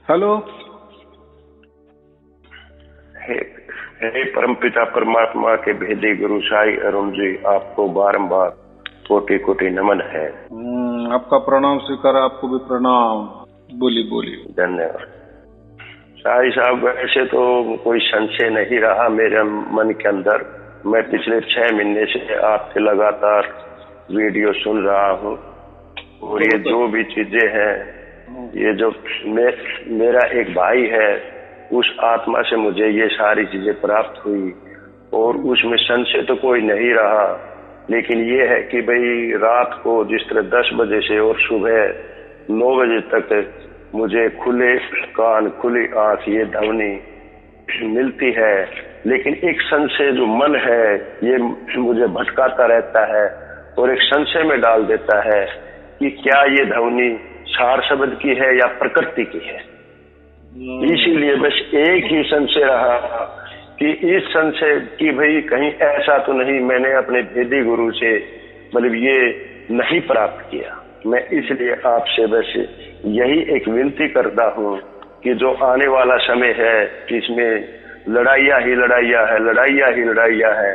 Hello. हे हे परमपिता परमात्मा के भेदी गुरु साई अरुण जी, आपको बारंबार कोटि कोटि नमन है। आपका प्रणाम स्वीकार, आपको भी प्रणाम। बोलिए बोलिए। धन्यवाद साई साहब। वैसे तो कोई संशय नहीं रहा मेरे मन के अंदर। मैं पिछले 6 महीने से आपके लगातार वीडियो सुन रहा हूँ और ये जो भी चीजें हैं, ये जो मेरा एक भाई है, उस आत्मा से मुझे ये सारी चीजें प्राप्त हुई और उसमें संशय तो कोई नहीं रहा। लेकिन ये है कि भाई रात को जिस तरह 10 बजे से और सुबह 9 बजे तक मुझे खुले कान खुली आंख ये ध्वनि मिलती है, लेकिन एक संशय जो मन है ये मुझे भटकाता रहता है और एक संशय में डाल देता है कि क्या ये ध्वनि सार शब्द की है या प्रकृति की है। इसीलिए बस एक ही संशय रहा कि इस संशय की भाई कहीं ऐसा तो नहीं मैंने अपने भेदी गुरु से मतलब ये नहीं प्राप्त किया। मैं इसलिए आपसे बस यही एक विनती करता हूँ कि जो आने वाला समय है इसमें लड़ाइयाँ ही लड़ाइयाँ है, लड़ाइयाँ ही लड़ाइयाँ है,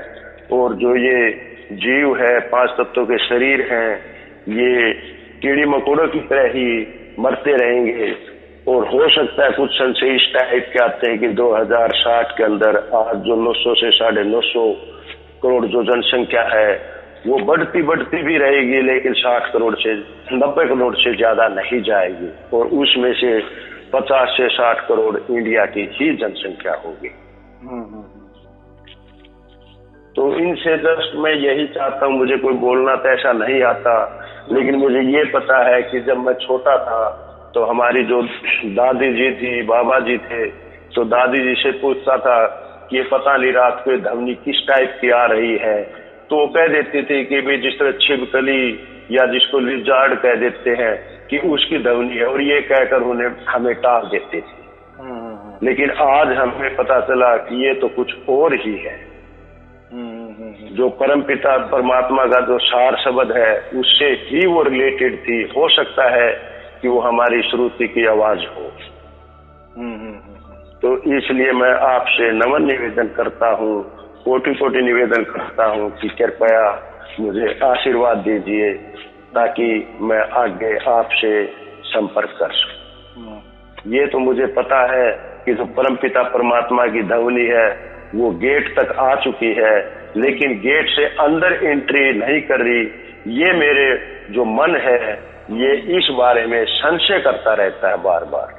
और जो ये जीव है 5 तत्वों के शरीर हैं, ये कीड़ी मकोड़ों की तरह ही मरते रहेंगे। और हो सकता है कुछ संशय इस टाइप के आते हैं कि 2060 के अंदर आज जो 900 से 950 करोड़ जो जनसंख्या है वो बढ़ती बढ़ती भी रहेगी, लेकिन 60 करोड़ से 90 करोड़ से ज्यादा नहीं जाएगी और उसमें से 50 से 60 करोड़ इंडिया की ही जनसंख्या होगी। तो इनसे जस्ट मैं यही चाहता हूँ, मुझे कोई बोलना तो ऐसा नहीं आता, लेकिन मुझे ये पता है कि जब मैं छोटा था तो हमारी जो दादी जी थी, बाबा जी थे, तो दादी जी से पूछता था कि ये पता नहीं रात को ध्वनि किस टाइप की आ रही है, तो वो कह देती थी कि भाई जिस तरह छिपकली या जिसको लिजार्ड कह देते हैं कि उसकी ध्वनि है, और ये कहकर उन्हें हमें टाल देते थे। लेकिन आज हमें पता चला कि ये तो कुछ और ही है। जो परमपिता परमात्मा का जो सार शब्द है उससे ही वो रिलेटेड थी। हो सकता है कि वो हमारी श्रुति की आवाज हो। तो इसलिए मैं आपसे नमन निवेदन करता हूँ, कोटि कोटि निवेदन करता हूँ कि कृपया मुझे आशीर्वाद दीजिए ताकि मैं आगे आपसे संपर्क कर सकूं। ये तो मुझे पता है कि जो परमपिता परमात्मा की ध्वनि है वो गेट तक आ चुकी है, लेकिन गेट से अंदर एंट्री नहीं कर रही। ये मेरे जो मन है ये इस बारे में संशय करता रहता है बार बार।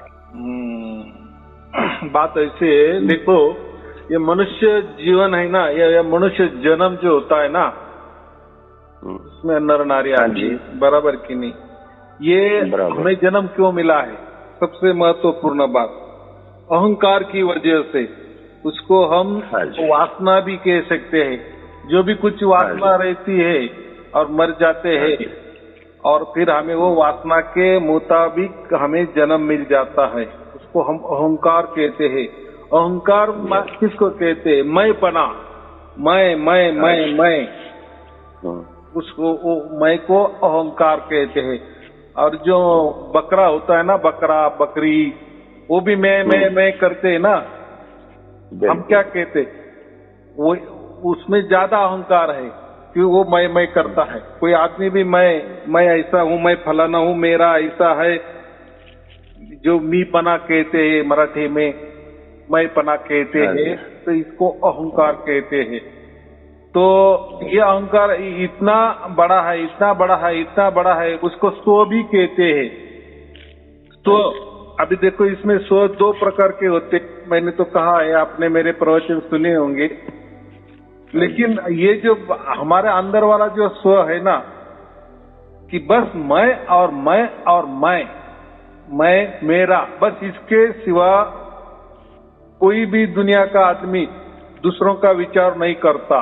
बात ऐसे है, देखो ये मनुष्य जीवन है ना, ये मनुष्य जन्म जो होता है ना, इसमें नर नारी आदमी बराबर की नहीं, ये हमें जन्म क्यों मिला है? सबसे महत्वपूर्ण बात अहंकार की वजह से। उसको हम वासना भी कह सकते हैं। जो भी कुछ वासना रहती है और मर जाते हैं और फिर हमें वो वासना के मुताबिक हमें जन्म मिल जाता है, उसको हम अहंकार कहते हैं। अहंकार किसको कहते हैं? मैंपना, मैं उसको मैं को अहंकार कहते हैं। और जो बकरा होता है ना, बकरा बकरी, वो भी मैं करते हैं ना, हम क्या कहते? वो उसमें ज्यादा अहंकार है कि वो मैं करता है। कोई आदमी भी मैं ऐसा हूँ, मैं फलाना हूँ, मेरा ऐसा है, जो मी पना कहते हैं मराठी में, मैं पना कहते हैं, तो इसको अहंकार कहते हैं। तो ये अहंकार इतना बड़ा है, इतना बड़ा है, इतना बड़ा है, उसको स्व भी कहते हैं। तो अभी देखो इसमें स्व 2 प्रकार के होते, मैंने तो कहा है, आपने मेरे प्रवचन सुने होंगे। लेकिन ये जो हमारे अंदर वाला जो स्व है ना, कि बस मैं और मैं और मैं मेरा, बस इसके सिवा कोई भी दुनिया का आदमी दूसरों का विचार नहीं करता।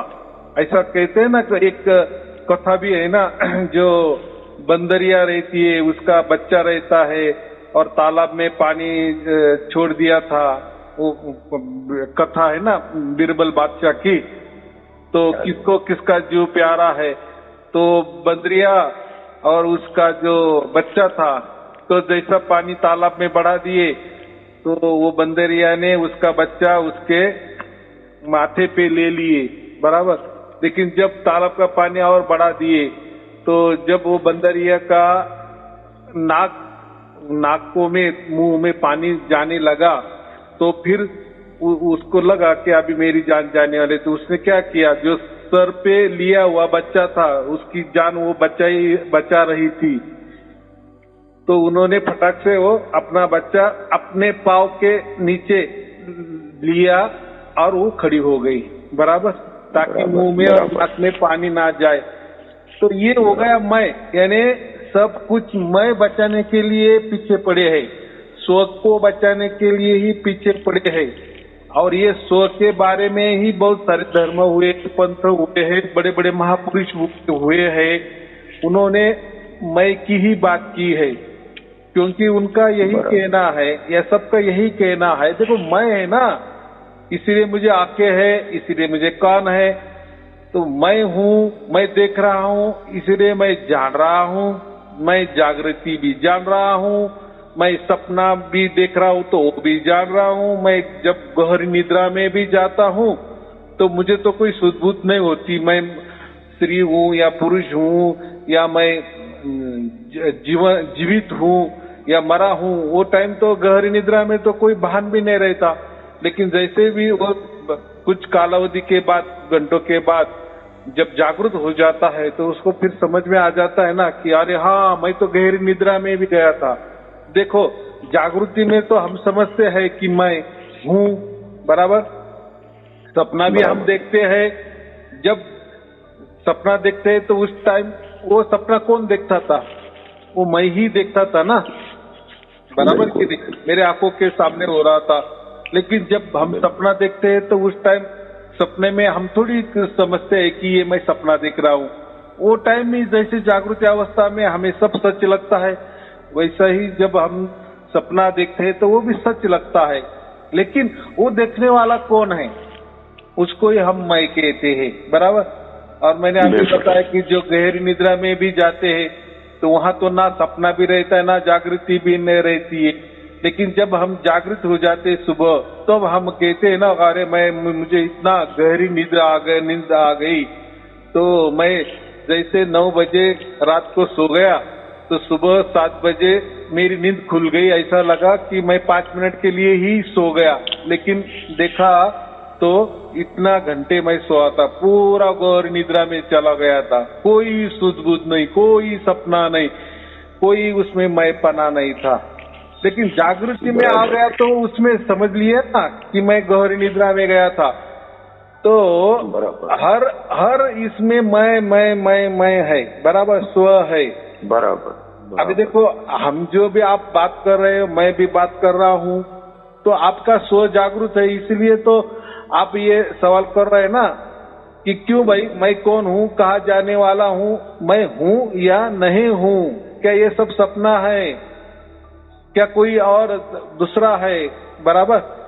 ऐसा कहते हैं ना, एक कथा भी है ना, जो बंदरिया रहती है, उसका बच्चा रहता है और तालाब में पानी छोड़ दिया था। वो कथा है ना बीरबल बादशाह की। तो किसको किसका जीव प्यारा है? तो बंदरिया और उसका जो बच्चा था, तो जैसा पानी तालाब में बढ़ा दिए तो वो बंदरिया ने उसका बच्चा उसके माथे पे ले लिए, बराबर। लेकिन जब तालाब का पानी और बढ़ा दिए तो जब वो बंदरिया का नाकों में मुंह में पानी जाने लगा तो फिर उसको लगा कि अभी मेरी जान जाने वाले, तो उसने क्या किया, जो सर पे लिया हुआ बच्चा था उसकी जान वो बचा रही थी, तो उन्होंने फटाक से वो अपना बच्चा अपने पाँव के नीचे लिया और वो खड़ी हो गई, बराबर, ताकि मुंह में और नाक में पानी ना जाए। तो ये हो गया मैं, यानी सब कुछ मैं बचाने के लिए पीछे पड़े हैं, स्व को बचाने के लिए ही पीछे पड़े हैं। और ये स्व के बारे में ही बहुत सारे धर्म हुए, पंथ हुए हैं, बड़े बड़े महापुरुष हुए हैं, उन्होंने मैं की ही बात की है, क्योंकि उनका यही कहना है या सबका यही कहना है, देखो मैं है ना, इसीलिए मुझे आंखें है, इसीलिए मुझे कान है, तो मैं हूँ, मैं देख रहा हूँ, इसीलिए मैं जान रहा हूँ, मैं जागृति भी जान रहा हूँ, मैं सपना भी देख रहा हूँ तो वो भी जान रहा हूँ, मैं जब गहरी निद्रा में भी जाता हूँ तो मुझे तो कोई सुध-बुध नहीं होती, मैं स्त्री हूँ या पुरुष हूँ या मैं जीवित हूँ या मरा हूँ, वो टाइम तो गहरी निद्रा में तो कोई भान भी नहीं रहता। लेकिन जैसे भी वो कुछ कालावधि के बाद, घंटों के बाद जब जागृत हो जाता है तो उसको फिर समझ में आ जाता है ना कि अरे हाँ, मैं तो गहरी निद्रा में भी गया था। देखो जागृति में तो हम समझते हैं कि मैं हूँ, बराबर। सपना भी हम देखते हैं, जब सपना देखते हैं तो उस टाइम वो सपना कौन देखता था, वो मैं ही देखता था ना, बराबर कि नहीं, मेरे आंखों के सामने हो रहा था। लेकिन जब हम सपना देखते हैं तो उस टाइम सपने में हम थोड़ी समझते हैं कि ये मैं सपना देख रहा हूँ, वो टाइम में जैसे जागृति अवस्था में हमें सब सच लगता है, वैसा ही जब हम सपना देखते हैं तो वो भी सच लगता है। लेकिन वो देखने वाला कौन है, उसको ही हम मैं कहते हैं, बराबर। और मैंने आपको बताया कि जो गहरी निद्रा में भी जाते हैं तो वहां तो ना सपना भी रहता है ना जागृति भी नहीं रहती है। लेकिन जब हम जागृत हो जाते हैं सुबह, तब हम कहते हैं ना, अरे मुझे इतना गहरी नींद आ गई, तो मैं जैसे 9 बजे रात को सो गया तो सुबह 7 बजे मेरी नींद खुल गई, ऐसा लगा कि मैं 5 मिनट के लिए ही सो गया। लेकिन देखा तो इतना घंटे मैं सोया था, पूरा गहरी निद्रा में चला गया था, कोई सुध-बुध नहीं, कोई सपना नहीं, कोई उसमें मैंपना नहीं था। लेकिन जागृति में आ गया तो उसमें समझ लिए ना कि मैं गहरी निद्रा में गया था। तो हर इसमें मैं है, बराबर, स्व है, बराबर। अभी देखो हम जो भी आप बात कर रहे हो, मैं भी बात कर रहा हूँ, तो आपका स्व जागृत है, इसलिए तो आप ये सवाल कर रहे हैं ना कि क्यों भाई, मैं कौन हूँ, कहाँ जाने वाला हूँ, मैं हूँ या नहीं हूँ, क्या ये सब सपना है, क्या कोई और दूसरा है, बराबर।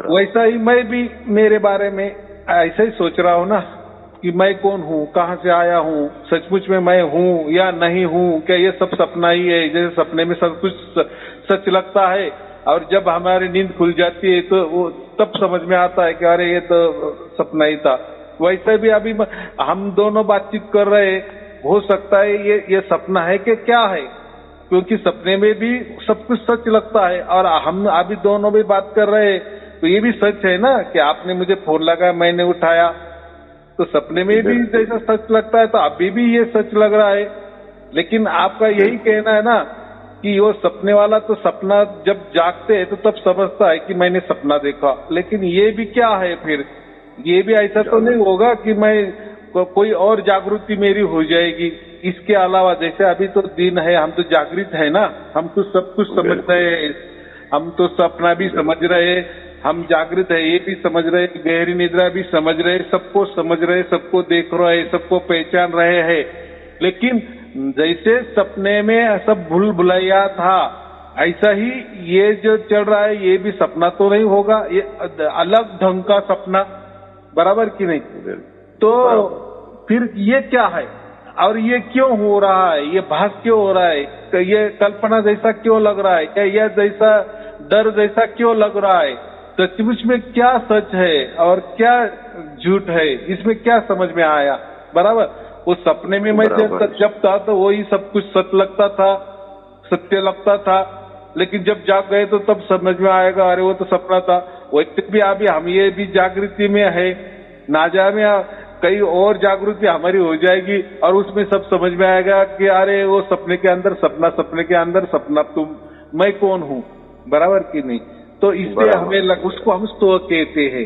वैसा ही मैं भी मेरे बारे में ऐसा ही सोच रहा हूँ ना कि मैं कौन हूँ, कहाँ से आया हूँ, सचमुच में मैं हूँ या नहीं हूँ, क्या ये सब सपना ही है। जैसे सपने में सब कुछ सच लगता है और जब हमारी नींद खुल जाती है तो वो तब समझ में आता है कि अरे ये तो सपना ही था। वैसे भी अभी हम दोनों बातचीत कर रहे, हो सकता है ये सपना है कि क्या है, क्योंकि सपने में भी सब कुछ सच लगता है और हम अभी दोनों भी बात कर रहे तो ये भी सच है ना कि आपने मुझे फोन लगाया, मैंने उठाया, तो सपने में भी जैसा सच लगता है तो अभी भी ये सच लग रहा है। लेकिन आपका यही कहना है ना कि वो सपने वाला तो सपना जब जागते हैं तो तब समझता है कि मैंने सपना देखा। लेकिन ये भी क्या है, फिर ये भी ऐसा तो नहीं होगा कि मैं कोई और जागृति मेरी हो जाएगी इसके अलावा। जैसे अभी तो दिन है, हम तो जागृत है ना, हम तो सब कुछ समझ रहे हैं, हम तो सपना भी समझ रहे, हम जागृत है ये भी समझ रहे, गहरी निद्रा भी समझ रहे, सबको समझ रहे, सबको देख रहे, सबको पहचान रहे हैं। लेकिन जैसे सपने में सब भूल भुलैया था, ऐसा ही ये जो चल रहा है ये भी सपना तो नहीं होगा, ये अलग ढंग का सपना, बराबर कि नहीं। तो फिर ये क्या है और ये क्यों हो रहा है, ये भास क्यों हो रहा है, ये कल्पना जैसा क्यों लग रहा है, क्या यह जैसा डर जैसा क्यों लग रहा है, सचमुच में क्या सच है और क्या झूठ है, इसमें क्या समझ में आया। बराबर, वो सपने में मैं जब था तो वही सब कुछ सत्य लगता था, सत्य लगता था, लेकिन जब जाग गए तो तब समझ में आएगा अरे वो तो सपना था। वैसे भी अभी हम ये भी जागृति में है, ना जाने कई और जागृति हमारी हो जाएगी और उसमें सब समझ में आएगा कि अरे वो सपने के अंदर सपना, सपने के अंदर सपना, तुम मैं कौन हूँ। बराबर कि नहीं। तो इसलिए हमें उसको हम स्व कहते हैं।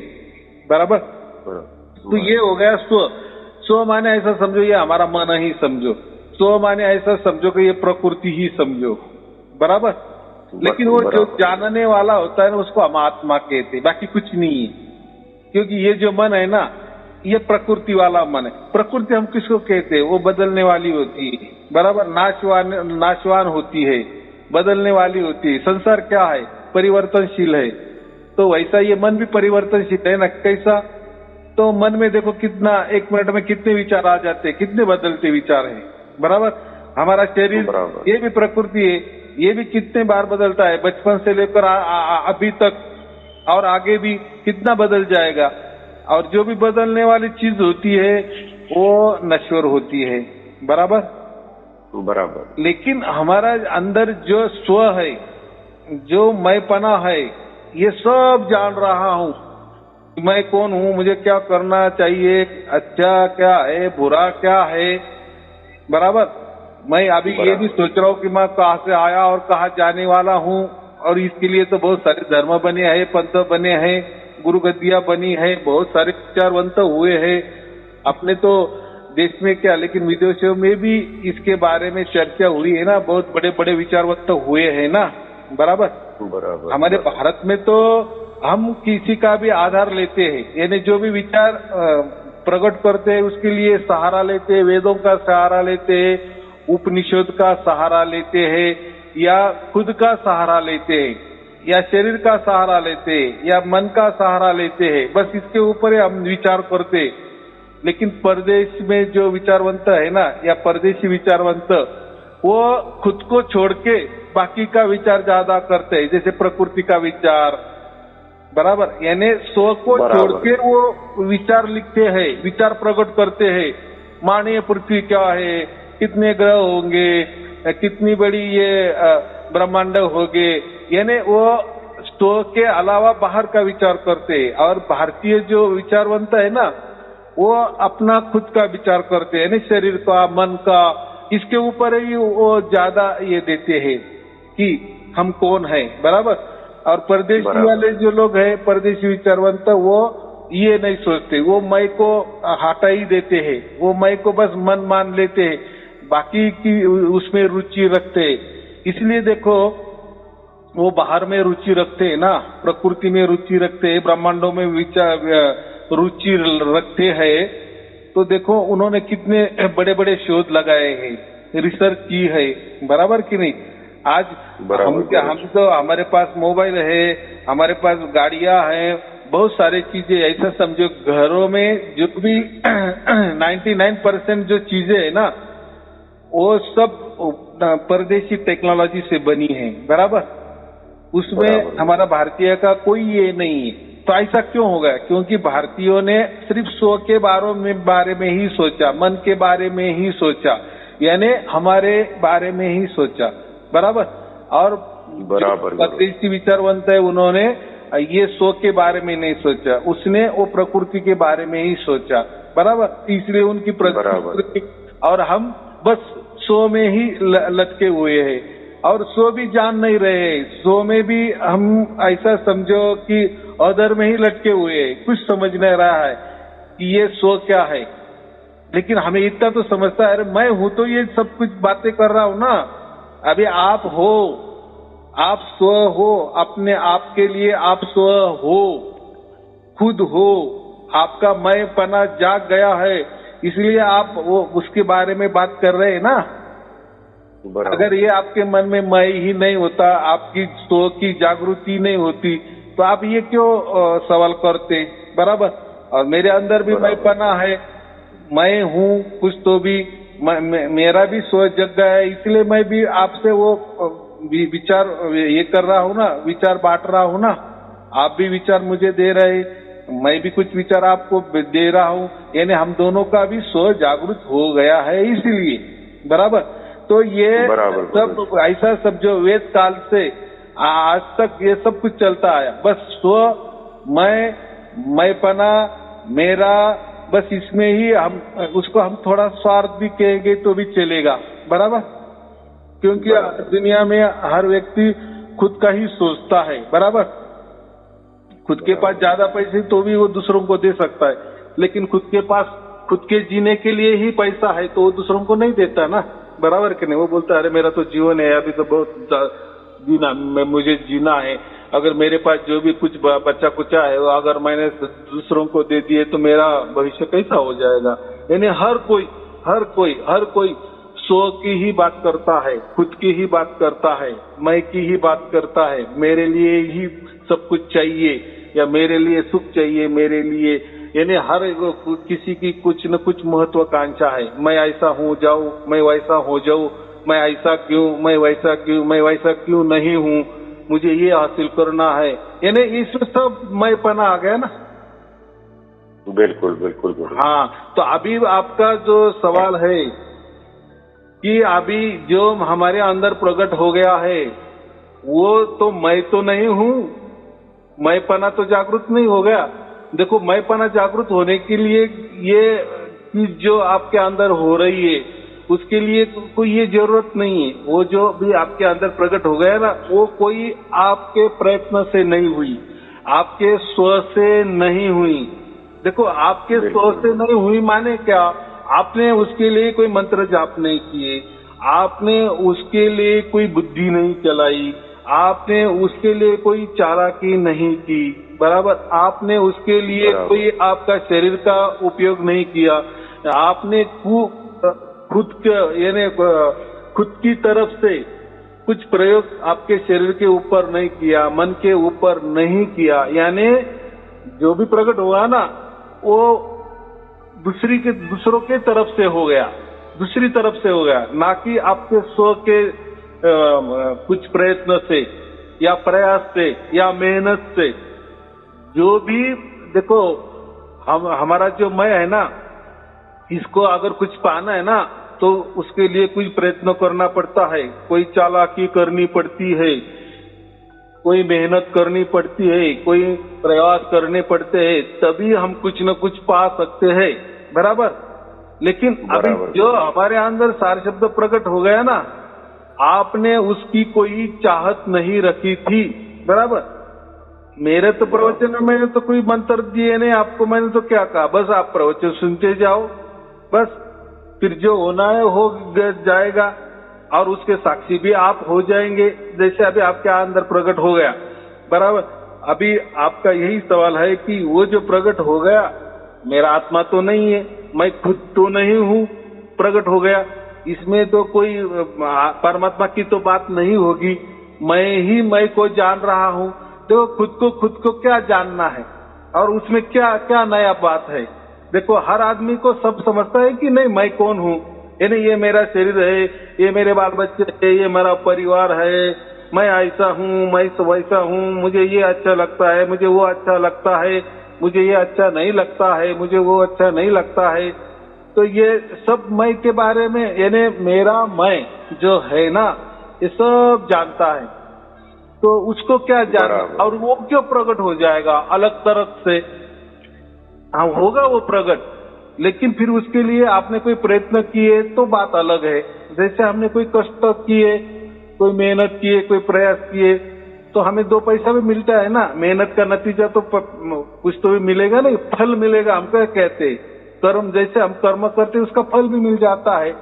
बराबर, तो ये हो गया स्व। स्व माने ऐसा समझो ये हमारा मन ही समझो, स्व माने ऐसा समझो कि ये प्रकृति ही समझो। बराबर, लेकिन वो जो जानने वाला होता है ना उसको हम आत्मा कहते हैं, बाकी कुछ नहीं है। क्योंकि ये जो मन है ना ये प्रकृति वाला मन है। प्रकृति हम किसको कहते हैं, वो बदलने वाली होती है। बराबर, नाशवान होती है, बदलने वाली होती है। संसार क्या है, परिवर्तनशील है। तो वैसा ये मन भी परिवर्तनशील है ना। कैसा, तो मन में देखो कितना, एक मिनट में कितने विचार आ जाते हैं, कितने बदलते विचार हैं। बराबर, हमारा शरीर ये भी प्रकृति है, ये भी कितने बार बदलता है, बचपन से लेकर अभी तक और आगे भी कितना बदल जाएगा। और जो भी बदलने वाली चीज होती है वो नश्वर होती है। बराबर, बराबर। लेकिन हमारा अंदर जो स्व है, जो मैंपना है, ये सब जान रहा हूँ मैं कौन हूँ, मुझे क्या करना चाहिए, अच्छा क्या है, बुरा क्या है। बराबर, मैं अभी ये भी सोच रहा हूँ कि मैं कहाँ से आया और कहाँ जाने वाला हूँ, और इसके लिए तो बहुत सारे धर्म बने हैं, पंथ बने हैं, गुरु गद्दियां बनी है, बहुत सारे विचारवंत हुए हैं अपने तो देश में क्या, लेकिन विदेशों में भी इसके बारे में चर्चा हुई है ना, बहुत बड़े बड़े विचारवंत हुए हैं ना। बराबर, बराबर। हमारे भारत में तो हम किसी का भी आधार लेते हैं, यानी जो भी विचार प्रकट करते हैं उसके लिए सहारा लेते हैं, वेदों का सहारा लेते हैं, उपनिषद का सहारा लेते हैं, या खुद का सहारा लेते हैं, या शरीर का सहारा लेते हैं, या मन का सहारा लेते हैं। बस इसके ऊपर हम विचार करते। लेकिन परदेश में जो विचारवंत है ना, या परदेशी विचारवंत, वो खुद को छोड़ के बाकी का विचार ज्यादा करते हैं, जैसे प्रकृति का विचार। बराबर, यानी स्व को छोड़ के वो विचार लिखते हैं, विचार प्रकट करते हैं। मानिए पृथ्वी क्या है, कितने ग्रह होंगे, कितनी बड़ी ये ब्रह्मांड होंगे, यानी वो स्व के अलावा बाहर का विचार करते हैं। और भारतीय जो विचारवंत है ना, वो अपना खुद का विचार करते हैं, शरीर का, मन का, इसके ऊपर ही वो ज्यादा ये देते हैं कि हम कौन है। बराबर, और परदेशी वाले जो लोग हैं, परदेशी विचारवंत, वो ये नहीं सोचते, वो मैं को हटा ही देते हैं, वो मैं को बस मन मान लेते हैं, बाकी की उसमें रुचि रखते हैं। इसलिए देखो वो बाहर में रुचि रखते हैं ना, प्रकृति में रुचि रखते हैं, ब्रह्मांडों में विचार रुचि रखते हैं। तो देखो उन्होंने कितने बड़े बड़े शोध लगाए हैं, रिसर्च की है। बराबर कि नहीं। आज हम तो हमारे पास मोबाइल है, हमारे पास गाड़ियां हैं, बहुत सारी चीजें, ऐसा समझो घरों में जो भी 99% जो चीजें है ना, वो सब परदेशी टेक्नोलॉजी से बनी है। बराबर, उसमें हमारा भारतीय का कोई ये नहीं है। तो ऐसा क्यों होगा, क्योंकि भारतीयों ने सिर्फ स्व के बारे में ही सोचा, मन के बारे में ही सोचा, यानी हमारे बारे में ही सोचा। बराबर, और परदेशी विचारवंत है उन्होंने ये स्व के बारे में नहीं सोचा, उसने वो प्रकृति के बारे में ही सोचा। बराबर, इसलिए उनकी प्रकृति, और हम बस स्व में ही लटके हुए हैं, और स्व भी जान नहीं रहे। स्व में भी हम ऐसा समझो कि अदर में ही लटके हुए हैं, कुछ समझ नहीं रहा है कि ये स्व क्या है। लेकिन हमें इतना तो समझता है, अरे मैं हूं तो ये सब कुछ बातें कर रहा हूं ना। अभी आप हो, आप स्व हो, अपने आप के लिए आप स्व हो, खुद हो, आपका मैं पना जाग गया है, इसलिए आप वो उसके बारे में बात कर रहे हैं ना। अगर ये आपके मन में मैं ही नहीं होता, आपकी स्व की जागृति नहीं होती, तो आप ये क्यों सवाल करते। बराबर, और मेरे अंदर भी मैं पना है, मैं हूँ कुछ तो भी, मेरा भी स्व जग गया है, इसलिए मैं भी आपसे वो विचार ये कर रहा हूँ ना, विचार बांट रहा हूँ ना, आप भी विचार मुझे दे रहे, मैं भी कुछ विचार आपको दे रहा हूँ, यानी हम दोनों का भी स्व जागृत हो गया है, इसलिए बराबर। तो ये सब ऐसा सब जो वेद काल से आज तक ये सब कुछ चलता आया, बस स्व, मैंपना, मेरा, बस इसमें ही हम उसको हम थोड़ा स्वार्थ भी कहेंगे तो भी चलेगा, बराबर। क्योंकि दुनिया में हर व्यक्ति खुद का ही सोचता है, बराबर। खुद के पास ज्यादा पैसे तो भी वो दूसरों को दे सकता है, लेकिन खुद के पास खुद के जीने के लिए ही पैसा है तो वो दूसरों को नहीं देता ना, बराबर कि नहीं। वो बोलता है अरे मेरा तो जीवन है, अभी तो बहुत जीना, मुझे जीना है। अगर मेरे पास जो भी कुछ बच्चा कुचा है वो अगर मैंने दूसरों को दे दिए तो मेरा भविष्य कैसा हो जाएगा। यानी हर कोई स्व की ही बात करता है, खुद की ही बात करता है, मैं की ही बात करता है, मेरे लिए ही सब कुछ चाहिए या मेरे लिए सुख चाहिए, मेरे लिए, यानी हर किसी की कुछ न कुछ महत्वाकांक्षा है। मैं ऐसा हो जाऊं, मैं वैसा हो जाऊं, मैं ऐसा क्यों, मैं वैसा क्यों नहीं हूँ, मुझे ये हासिल करना है, यानी इसमें सब मैंपना आ गया ना। बिल्कुल बिल्कुल बिल्कुल। हाँ, तो अभी आपका जो सवाल है कि अभी जो हमारे अंदर प्रकट हो गया है वो तो मैं तो नहीं हूँ, मैंपना तो जागृत नहीं हो गया। देखो, मैंपना जागृत होने के लिए ये चीज जो आपके अंदर हो रही है उसके लिए कोई ये जरूरत नहीं है। वो जो भी आपके अंदर प्रकट हो गया ना, वो कोई आपके प्रयत्न से नहीं हुई, आपके स्व से नहीं हुई। देखो, आपके स्व से नहीं हुई माने क्या, आपने उसके लिए कोई मंत्र जाप नहीं किए, आपने उसके लिए कोई बुद्धि नहीं चलाई, आपने उसके लिए कोई चालाकी नहीं की, बराबर। आपने उसके लिए कोई आपका शरीर का उपयोग नहीं किया, आपने खुद की तरफ से कुछ प्रयोग आपके शरीर के ऊपर नहीं किया, मन के ऊपर नहीं किया। यानी जो भी प्रकट हुआ ना वो दूसरों के तरफ से हो गया, दूसरी तरफ से हो गया, ना कि आपके स्व के कुछ प्रयत्न से या प्रयास से या मेहनत से। जो भी देखो, हमारा जो मैं है ना, इसको अगर कुछ पाना है ना तो उसके लिए कुछ प्रयत्न करना पड़ता है, कोई चालाकी करनी पड़ती है, कोई मेहनत करनी पड़ती है, कोई प्रयास करने पड़ते हैं, तभी हम कुछ न कुछ पा सकते हैं, बराबर। लेकिन अभी जो हमारे अंदर सार शब्द प्रकट हो गया ना, आपने उसकी कोई चाहत नहीं रखी थी, बराबर। मेरे तो प्रवचन में मैंने तो कोई मंत्र दिए नहीं आपको, मैंने तो क्या कहा, बस आप प्रवचन सुनते जाओ, बस। फिर जो होना है हो जाएगा और उसके साक्षी भी आप हो जाएंगे, जैसे अभी आपके अंदर प्रकट हो गया, बराबर। अभी आपका यही सवाल है कि वो जो प्रकट हो गया मेरा आत्मा तो नहीं है, मैं खुद तो नहीं हूँ, प्रकट हो गया, इसमें तो कोई परमात्मा की तो बात नहीं होगी, मैं को जान रहा हूँ। देखो, खुद को क्या जानना है और उसमें क्या क्या नया बात है। देखो, हर आदमी को सब समझता है कि नहीं मैं कौन हूँ, यानी ये मेरा शरीर है, ये मेरे बाल बच्चे है, ये मेरा परिवार है, मैं ऐसा हूँ, मैं वैसा हूँ, मुझे ये अच्छा लगता है, मुझे वो अच्छा लगता है, मुझे ये अच्छा नहीं लगता है, मुझे वो अच्छा नहीं लगता है। तो ये सब मैं के बारे में, यानी मेरा मैं जो है ना, ये सब जानता है। तो उसको क्या जानना, और वो क्यों प्रकट हो जाएगा अलग तरफ से। हाँ, होगा वो प्रकट, लेकिन फिर उसके लिए आपने कोई प्रयत्न किए तो बात अलग है। जैसे हमने कोई कष्ट किए, कोई मेहनत किए, कोई प्रयास किए, तो हमें 2 पैसा भी मिलता है ना। मेहनत का नतीजा तो कुछ तो भी मिलेगा, नहीं फल मिलेगा। हम क्या कहते हैं, कर्म, जैसे हम कर्म करते उसका फल भी मिल जाता है।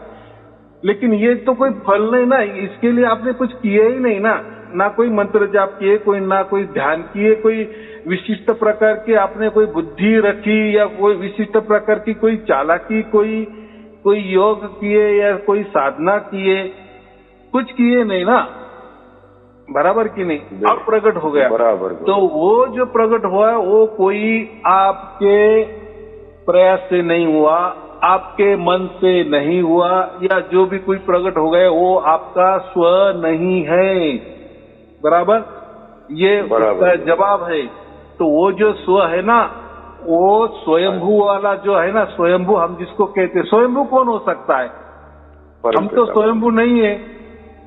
लेकिन ये तो कोई फल नहीं ना, इसके लिए आपने कुछ किए ही नहीं ना कोई मंत्र जाप किए, कोई ना कोई ध्यान किए, कोई विशिष्ट प्रकार की आपने कोई बुद्धि रखी या कोई विशिष्ट प्रकार की कोई चालाकी, कोई योग किए या कोई साधना किए, कुछ किए नहीं ना, बराबर की नहीं। अब प्रकट हो गया, बराबर। तो वो जो प्रकट हुआ वो कोई आपके प्रयास से नहीं हुआ, आपके मन से नहीं हुआ, या जो भी कोई प्रकट हो गए वो आपका स्व नहीं है। बराबर, ये उसका जवाब है। तो वो जो स्व है ना, वो स्वयंभू वाला जो है ना, स्वयंभू हम जिसको कहते हैं, स्वयंभू कौन हो सकता है? हम तो स्वयंभू नहीं है।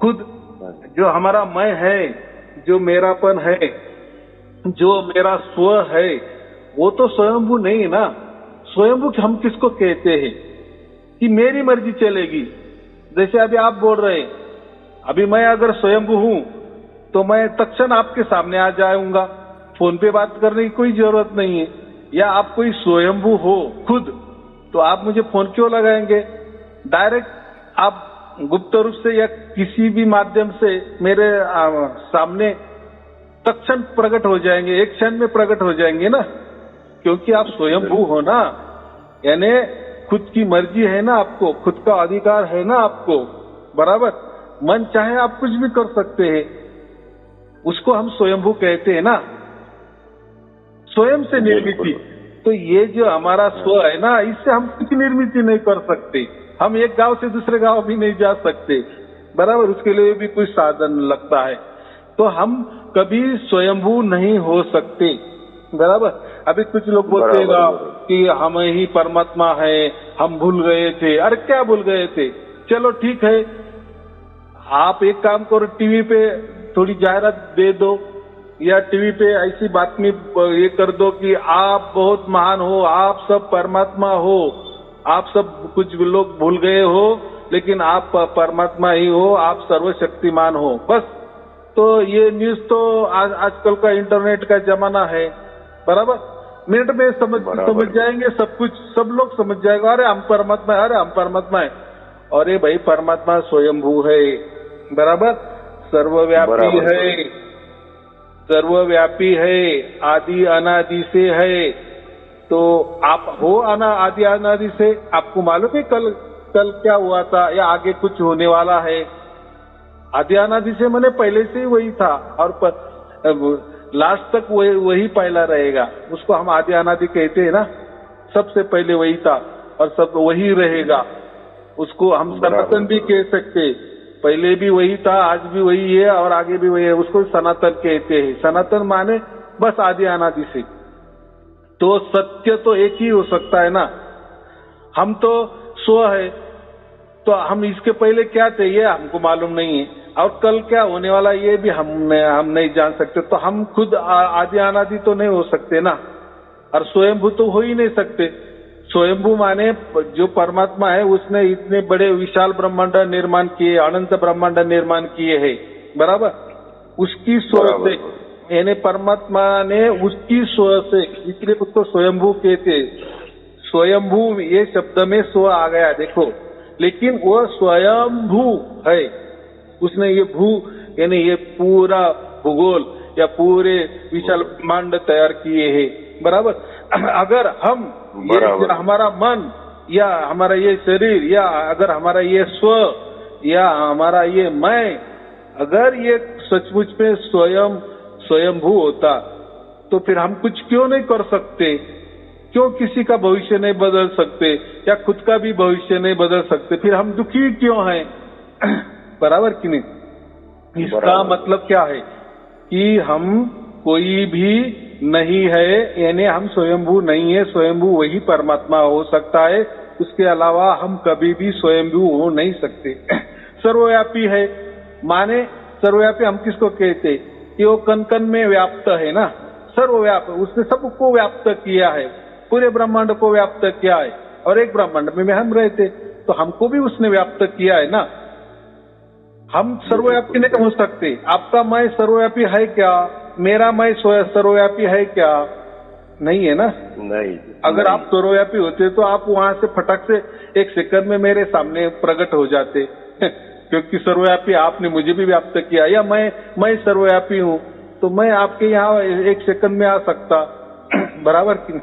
खुद जो हमारा मैं है, जो मेरापन है, जो मेरा स्व है, वो तो स्वयंभू नहीं है ना। स्वयंभू हम किसको कहते हैं कि मेरी मर्जी चलेगी। जैसे अभी आप बोल रहे हैं, अभी मैं अगर स्वयंभू हूं तो मैं तत्क्षण आपके सामने आ जाऊंगा, फोन पे बात करने की कोई जरूरत नहीं है। या आप कोई स्वयंभू हो खुद, तो आप मुझे फोन क्यों लगाएंगे? डायरेक्ट आप गुप्त रूप से या किसी भी माध्यम से मेरे सामने तत्क्षण प्रकट हो जाएंगे, एक क्षण में प्रकट हो जाएंगे ना, क्योंकि आप स्वयंभू हो ना। यानी खुद की मर्जी है ना आपको, खुद का अधिकार है ना आपको। बराबर, मन चाहे आप कुछ भी कर सकते हैं, उसको हम स्वयंभू कहते हैं ना, स्वयं से निर्मिति। तो ये जो हमारा स्व है ना, इससे हम कुछ निर्मिति नहीं कर सकते। हम एक गांव से दूसरे गांव भी नहीं जा सकते। बराबर, उसके लिए भी कुछ साधन लगता है। तो हम कभी स्वयंभू नहीं हो सकते। बराबर, अभी कुछ लोग बोलते हैं कि हम ही परमात्मा है, हम भूल गए थे। अरे क्या भूल गए थे? चलो ठीक है, आप एक काम करो, टीवी पे थोड़ी जाहिरात दे दो, या टीवी पे ऐसी बातमी ये कर दो कि आप बहुत महान हो, आप सब परमात्मा हो, आप सब कुछ लोग भूल गए हो, लेकिन आप परमात्मा ही हो, आप सर्वशक्तिमान हो। बस, तो ये न्यूज तो आजकल का इंटरनेट का जमाना है। बराबर, मिनट में समझ जाएंगे सब कुछ, सब लोग समझ जाएगा, अरे हम परमात्मा है, अरे हम परमात्मा है। अरे भाई, परमात्मा स्वयंभू है। बराबर, सर्वव्यापी है, सर्वव्यापी है, आदि अनादि से है। तो आप हो आदि अनादि से। आपको मालूम है कल क्या हुआ था, या आगे कुछ होने वाला है? आदि अनादि से मैंने पहले से ही वही था, और लास्ट तक वही पहला रहेगा। उसको हम आदि अनादि कहते हैं ना, सबसे पहले वही था और सब वही रहेगा। उसको हम सनातन भी कह सकते, पहले भी वही था, आज भी वही है और आगे भी वही है। उसको सनातन कहते हैं। सनातन माने बस आदि अनादि से। तो सत्य तो एक ही हो सकता है ना। हम तो स्व है, तो हम इसके पहले क्या थे ये हमको मालूम नहीं है, और कल क्या होने वाला ये भी हम नहीं जान सकते। तो हम खुद आदि अनादि तो नहीं हो सकते ना, और स्वयंभू तो हो ही नहीं सकते। स्वयंभू माने जो परमात्मा है, उसने इतने बड़े विशाल ब्रह्मांड निर्माण किए, अनंत ब्रह्मांड निर्माण किए हैं। बराबर, उसकी स्व से, यानी परमात्मा ने उसकी स्व से, इसलिए उसको स्वयंभू कहते। स्वयंभू ये शब्द में स्व आ गया, देखो, लेकिन वो स्वयंभू है। उसने ये भू यानी ये पूरा भूगोल या पूरे विशाल ब्रह्मांड तैयार किए हैं। बराबर, अगर हम ये हमारा मन या हमारा ये शरीर या अगर हमारा ये स्व या हमारा ये मैं, अगर ये सचमुच में स्वयंभू होता, तो फिर हम कुछ क्यों नहीं कर सकते? क्यों किसी का भविष्य नहीं बदल सकते, या खुद का भी भविष्य नहीं बदल सकते? फिर हम दुखी क्यों हैं? बराबर कि नहीं? इसका मतलब क्या है कि हम कोई भी नहीं है, यानी हम स्वयंभू नहीं है। स्वयंभू वही परमात्मा हो सकता है, उसके अलावा हम कभी भी स्वयंभू हो नहीं सकते। सर्वव्यापी है माने, सर्वव्यापी हम किसको कहते? कि वो कण कण में व्याप्त है ना, सर्वव्यापी। उसने सबको व्याप्त किया है, पूरे ब्रह्मांड को व्याप्त किया है, और एक ब्रह्मांड में हम रहते, तो हमको भी उसने व्याप्त किया है ना। हम सर्वव्यापी नहीं हो सकते। आपका मैं सर्वव्यापी है क्या? मेरा मैं सर्वव्यापी है क्या? नहीं है ना। नहीं। अगर आप सर्वव्यापी होते तो आप वहां से फटक से एक सेकंड में मेरे सामने प्रकट हो जाते। क्योंकि सर्वव्यापी आपने मुझे भी व्याप्त किया, या मैं सर्वव्यापी हूँ, तो मैं आपके यहाँ एक सेकंड में आ सकता। बराबर कि नहीं?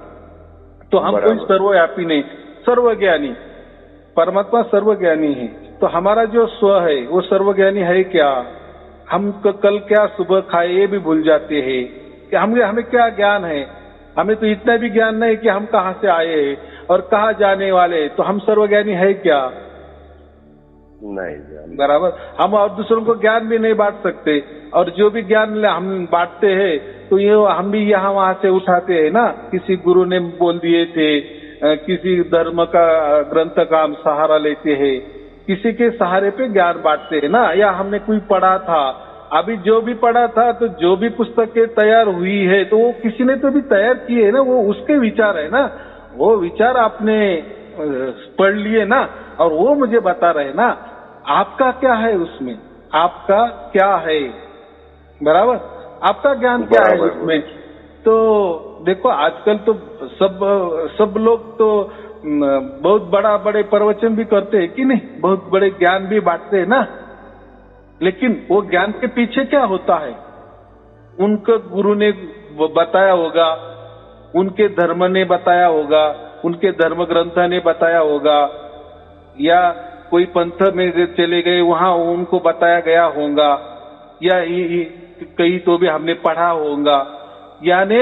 तो हम कोई सर्वव्यापी नहीं, सर्वज्ञानी। परमात्मा सर्वज्ञानी है। तो हमारा जो स्व है वो सर्वज्ञानी है क्या? हम कल क्या सुबह खाए ये भी भूल जाते हैं कि हमें क्या ज्ञान है। हमें तो इतना भी ज्ञान नहीं कि हम कहाँ से आए हैं। और कहाँ जाने वाले, तो हम सर्वज्ञानी है क्या? नहीं। बराबर। हम और दूसरों को ज्ञान भी नहीं बांट सकते, और जो भी ज्ञान हम बांटते हैं तो ये हम भी यहाँ वहां से उठाते हैं ना, किसी गुरु ने बोल दिए थे, किसी धर्म का ग्रंथ का हम सहारा लेते हैं, किसी के सहारे पे ज्ञान बांटते हैं ना, या हमने कोई पढ़ा था, अभी जो भी पढ़ा था, तो जो भी पुस्तकें तैयार हुई है तो वो किसी ने तो भी तैयार किए है ना, वो उसके विचार है ना, वो विचार आपने पढ़ लिए ना, और वो मुझे बता रहे ना आपका क्या है उसमें, आपका क्या है, बराबर, आपका ज्ञान क्या है उसमें। तो देखो आजकल तो सब लोग तो बहुत बड़े प्रवचन भी करते हैं कि नहीं, बहुत बड़े ज्ञान भी बांटते हैं ना, लेकिन वो ज्ञान के पीछे क्या होता है, उनका गुरु ने बताया होगा, उनके धर्म ने बताया होगा, उनके धर्म ग्रंथ ने बताया होगा, या कोई पंथ में चले गए वहां उनको बताया गया होगा, या कहीं तो भी हमने पढ़ा होगा, यानी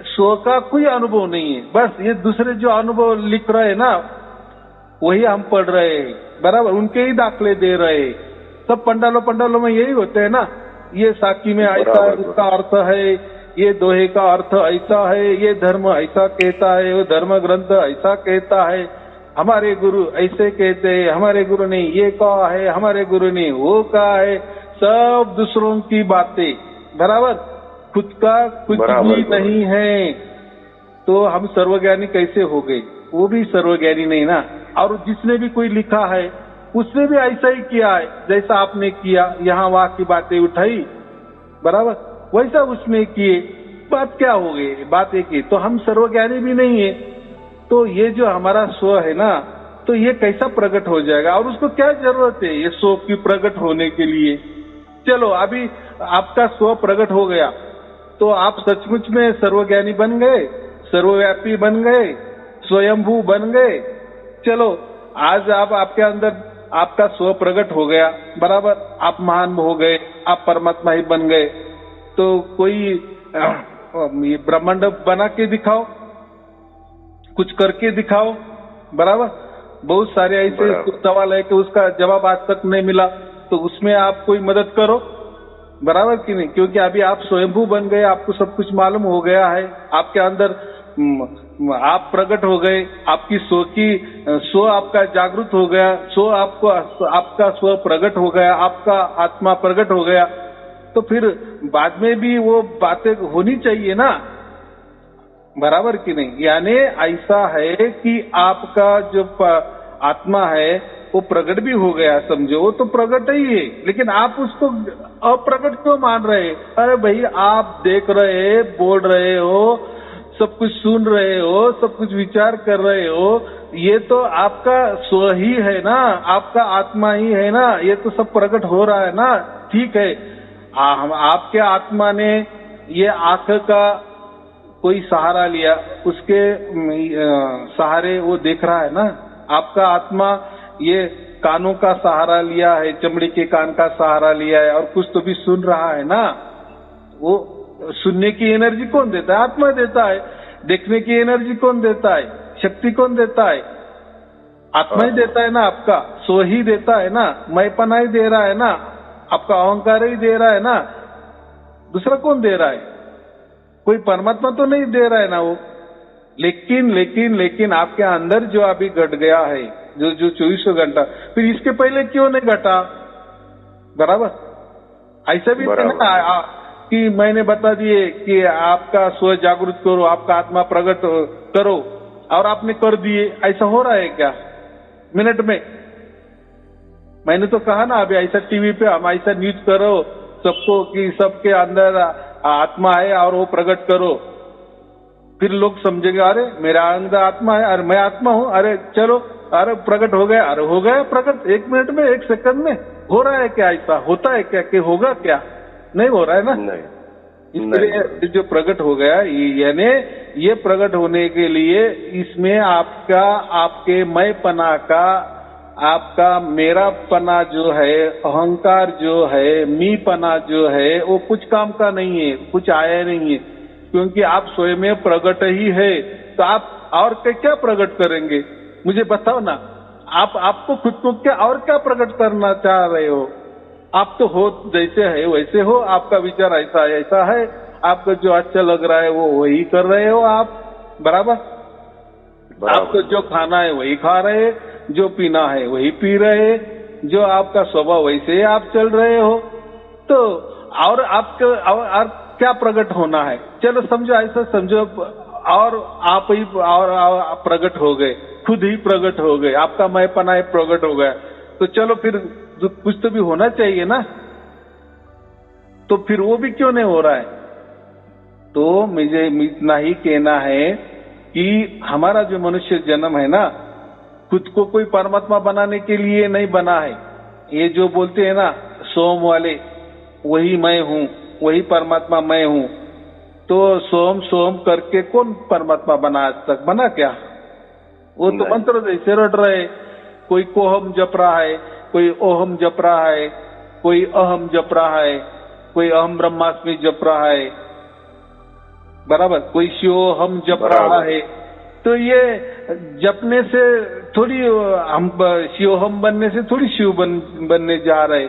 स्व का कोई अनुभव नहीं है, बस ये दूसरे जो अनुभव लिख रहे हैं ना वही हम पढ़ रहे हैं, बराबर, उनके ही दाखले दे रहे हैं। सब पंडालों में यही होते हैं ना, ये साकी में ऐसा इसका अर्थ है, ये दोहे का अर्थ ऐसा है, ये धर्म ऐसा कहता है, वो धर्म ग्रंथ ऐसा कहता है, हमारे गुरु ऐसे कहते हैं, हमारे गुरु ने ये कहा है, हमारे गुरु ने वो कहा है, सब दूसरों की बातें, बराबर, खुद का कुछ भी नहीं है। तो हम सर्वज्ञानी कैसे हो गए? वो भी सर्वज्ञानी नहीं ना। और जिसने भी कोई लिखा है उसने भी ऐसा ही किया है जैसा आपने किया, यहाँ वहां की बातें उठाई, बराबर, वैसा उसने किए, बात क्या हो गई, बात एक ही। तो हम सर्वज्ञानी भी नहीं है, तो ये जो हमारा स्व है ना, तो ये कैसा प्रकट हो जाएगा, और उसको क्या जरूरत है ये स्व की प्रकट होने के लिए? चलो अभी आपका स्व प्रकट हो गया तो आप सचमुच में सर्वज्ञानी बन गए, सर्वव्यापी बन गए, स्वयंभू बन गए। चलो आज आप आपके अंदर आपका स्व प्रकट हो गया, बराबर, आप महान हो गए, आप परमात्मा ही बन गए। तो कोई ब्रह्मांड बना के दिखाओ, कुछ करके दिखाओ, बराबर। बहुत सारे ऐसे सवाल है कि उसका जवाब आज तक नहीं मिला, तो उसमें आप कोई मदद करो, बराबर कि नहीं? क्योंकि अभी आप स्वयंभू बन गए, आपको सब कुछ मालूम हो गया है, आपके अंदर आप प्रकट हो गए, आपकी स्व आपका जागृत हो गया, स्व आपको आपका स्व प्रकट हो गया, आपका आत्मा प्रकट हो गया, तो फिर बाद में भी वो बातें होनी चाहिए ना, बराबर कि नहीं? यानी ऐसा है कि आपका जो आत्मा है वो प्रकट भी हो गया, समझो, वो तो प्रकट ही है, लेकिन आप उसको अप्रकट क्यों मान रहे? अरे भाई, आप देख रहे, बोल रहे हो, सब कुछ सुन रहे हो, सब कुछ विचार कर रहे हो, ये तो आपका स्व ही है ना, आपका आत्मा ही है ना, ये तो सब प्रकट हो रहा है ना। ठीक है, आपके आत्मा ने ये आंख का कोई सहारा लिया, उसके सहारे वो देख रहा है ना। आपका आत्मा ये कानों का सहारा लिया है, चमड़ी के कान का सहारा लिया है, और कुछ तो भी सुन रहा है ना। वो सुनने की एनर्जी कौन देता है? आत्मा देता है। देखने की एनर्जी कौन देता है? शक्ति कौन देता है? आत्मा ही देता है ना, आपका सो ही देता है ना, मैंपना ही दे रहा है ना, आपका अहंकार ही दे रहा है ना, दूसरा कौन दे रहा है? कोई परमात्मा तो नहीं दे रहा है ना वो। लेकिन आपके अंदर जो अभी घट गया है, जो 24 घंटा, फिर इसके पहले क्यों नहीं घटा? बराबर, ऐसा भी ना कि मैंने बता दिए कि आपका स्व जागृत करो, आपका आत्मा प्रकट करो, और आपने कर दिए। ऐसा हो रहा है क्या मिनट में? मैंने तो कहा ना अभी, ऐसा टीवी पे हम ऐसा न्यूज करो सबको कि सबके अंदर आत्मा है और वो प्रकट करो, फिर लोग समझेंगे अरे मेरा अंदर आत्मा है, अरे मैं आत्मा हूँ, अरे चलो, अरे प्रकट हो गया, अरे हो गया प्रकट 1 मिनट में, 1 सेकंड में। हो रहा है क्या? ऐसा होता है क्या कि होगा क्या? नहीं हो रहा है ना। नहीं। इसलिए जो प्रकट हो गया, यानी ये प्रकट होने के लिए इसमें आपके मैंपना का, आपका मेरापना जो है, अहंकार जो है, मीपना जो है, वो कुछ काम का नहीं है, कुछ आया नहीं है, क्योंकि आप स्वयं प्रकट ही है। तो और क्या प्रकट करेंगे? मुझे बताओ ना, आपको खुद को क्या और क्या प्रकट करना चाह रहे हो? आप तो हो जैसे है वैसे हो, आपका विचार ऐसा है, आपको जो अच्छा लग रहा है वो वही कर रहे हो आप, बराबर? आपको जो खाना है वही खा रहे, जो पीना है वही पी रहे, जो आपका स्वभाव वैसे आप चल रहे हो। तो और आपको और क्या प्रकट होना है? चलो समझो, ऐसा समझो, और आप ही और प्रकट हो गए, खुद ही प्रकट हो गए, आपका मैंपना प्रकट हो गया। तो चलो फिर कुछ तो भी होना चाहिए ना, तो फिर वो भी क्यों नहीं हो रहा है? तो मुझे इतना ही कहना है कि हमारा जो मनुष्य जन्म है ना, खुद को कोई परमात्मा बनाने के लिए नहीं बना है। ये जो बोलते हैं ना सोम वाले, वही मैं हूँ, वही परमात्मा मैं हूँ, तो सोम सोम करके कौन परमात्मा बना? आज तक बना क्या? वो तो मंत्र जैसे रट रहे, कोई कोहम जप रहा है, कोई ओहम जप रहा है, कोई अहम जप रहा है, कोई अहम ब्रह्मास्मि जप रहा है, बराबर, कोई शिवोहम जप रहा है। तो ये जपने से थोड़ी हम शिवोहम बनने से थोड़ी शिव बनने जा रहे,